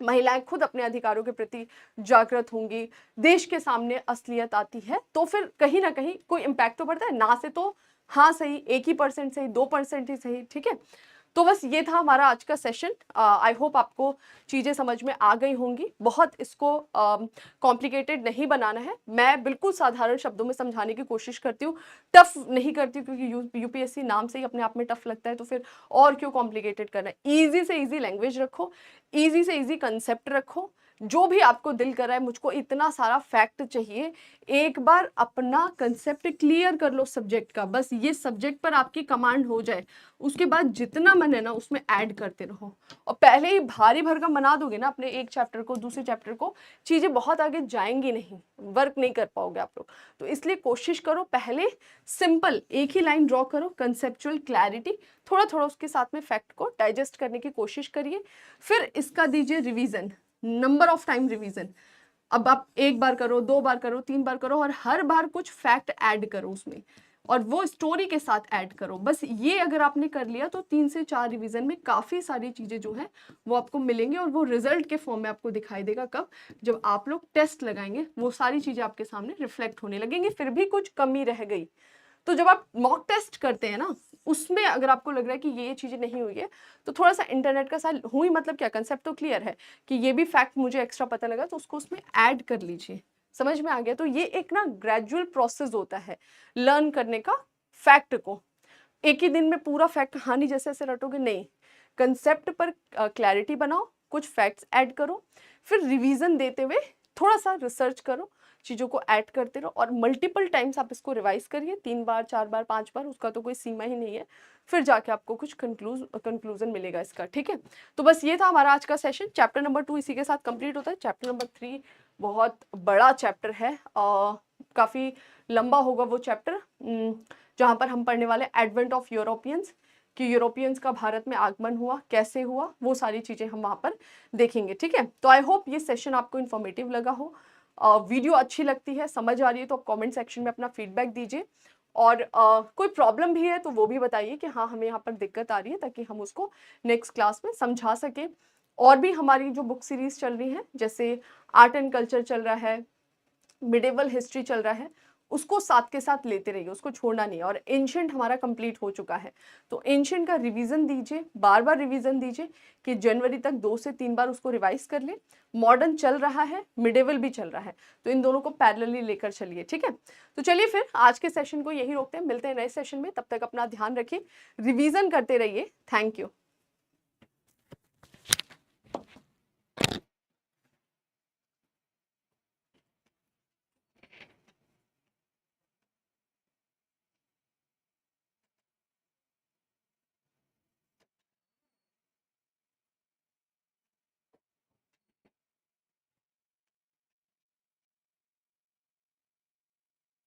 Speaker 1: महिलाएं खुद अपने अधिकारों के प्रति जागृत होंगी, देश के सामने असलियत आती है, तो फिर कहीं ना कहीं कोई इम्पैक्ट तो पड़ता है, ना से तो हाँ सही 1% सही, 2% ही सही, ठीक है। तो बस ये था हमारा आज का सेशन। आई होप आपको चीजें समझ में आ गई होंगी। बहुत इसको कॉम्प्लिकेटेड नहीं बनाना है, मैं बिल्कुल साधारण शब्दों में समझाने की कोशिश करती हूँ, टफ नहीं करती, क्योंकि यूपीएससी नाम से ही अपने आप में टफ लगता है, तो फिर और क्यों कॉम्प्लिकेटेड करना है। ईजी से ईजी लैंग्वेज रखो, ईजी से ईजी कंसेप्ट रखो, जो भी आपको दिल कर रहा है, मुझको इतना सारा फैक्ट चाहिए, एक बार अपना कंसेप्ट क्लियर कर लो सब्जेक्ट का, बस ये सब्जेक्ट पर आपकी कमांड हो जाए, उसके बाद जितना मन है ना उसमें ऐड करते रहो। और पहले ही भारी भरकम बना दोगे ना अपने एक चैप्टर को, दूसरे चैप्टर को, चीजें बहुत आगे जाएंगी नहीं, वर्क नहीं कर पाओगे आप लोग। तो इसलिए कोशिश करो पहले सिंपल एक ही लाइन ड्रॉ करो, कंसेप्चुअल क्लैरिटी, थोड़ा थोड़ा उसके साथ में फैक्ट को डाइजेस्ट करने की कोशिश करिए, फिर इसका दीजिए revision, number of time revision. अब आप एक बार करो, 2 बार करो, 3 बार करो, और हर बार कुछ फैक्ट ऐड करो उसमें, और वो स्टोरी के साथ ऐड करो। बस ये अगर आपने कर लिया तो 3 से 4 रिवीजन में काफी सारी चीजें जो है वो आपको मिलेंगी, और वो रिजल्ट के फॉर्म में आपको दिखाई देगा कब, जब आप लोग टेस्ट लगाएंगे, वो सारी चीजें आपके सामने रिफ्लेक्ट होने लगेंगी। फिर भी कुछ कमी रह गई तो जब आप मॉक टेस्ट करते हैं ना, उसमें अगर आपको लग रहा है कि ये चीजें नहीं हुई है, तो थोड़ा सा इंटरनेट का साथ हुई, मतलब क्या, कंसेप्ट तो क्लियर है कि ये भी फैक्ट मुझे एक्स्ट्रा पता लगा, तो उसको उसमें ऐड कर लीजिए। समझ में आ गया। तो ये एक ना ग्रेजुअल प्रोसेस होता है लर्न करने का। फैक्ट को एक ही दिन में पूरा फैक्ट कहानी जैसे ऐसे रटोगे नहीं, कंसेप्ट पर क्लैरिटी बनाओ, कुछ फैक्ट्स ऐड करो, फिर रिवीजन देते हुए थोड़ा सा रिसर्च करो, चीज़ों को ऐड करते रहो, और मल्टीपल टाइम्स आप इसको रिवाइज करिए, 3 बार 4 बार 5 बार, उसका तो कोई सीमा ही नहीं है, फिर जाके आपको कुछ कंक्लूजन मिलेगा इसका, ठीक है। तो बस ये था हमारा आज का सेशन। चैप्टर नंबर 2 इसी के साथ कंप्लीट होता है। चैप्टर नंबर 3 बहुत बड़ा चैप्टर है, काफ़ी लंबा होगा वो चैप्टर, जहाँ पर हम पढ़ने वाले एडवेंट ऑफ यूरोपियंस, कि यूरोपियंस का भारत में आगमन हुआ, कैसे हुआ, वो सारी चीज़ें हम वहाँ पर देखेंगे, ठीक है। तो आई होप ये सेशन आपको इन्फॉर्मेटिव लगा हो, वीडियो अच्छी लगती है, समझ आ रही है, तो आप कमेंट सेक्शन में अपना फीडबैक दीजिए, और कोई प्रॉब्लम भी है तो वो भी बताइए कि हाँ हमें यहाँ पर दिक्कत आ रही है, ताकि हम उसको नेक्स्ट क्लास में समझा सकें। और भी हमारी जो बुक सीरीज चल रही है, जैसे आर्ट एंड कल्चर चल रहा है, मिडेवल हिस्ट्री चल रहा है, उसको साथ के साथ लेते रहिए, उसको छोड़ना नहीं है। और एंशिएंट हमारा कंप्लीट हो चुका है, तो एंशिएंट का रिवीजन दीजिए, बार बार रिवीजन दीजिए कि जनवरी तक 2 से 3 बार उसको रिवाइज कर ले। मॉडर्न चल रहा है, मिडेवल भी चल रहा है, तो इन दोनों को पैरेलली लेकर चलिए, ठीक है। तो चलिए फिर आज के सेशन को यही रोकते हैं, मिलते हैं नए सेशन में, तब तक अपना ध्यान रखिए, रिवीजन करते रहिए। Thank you.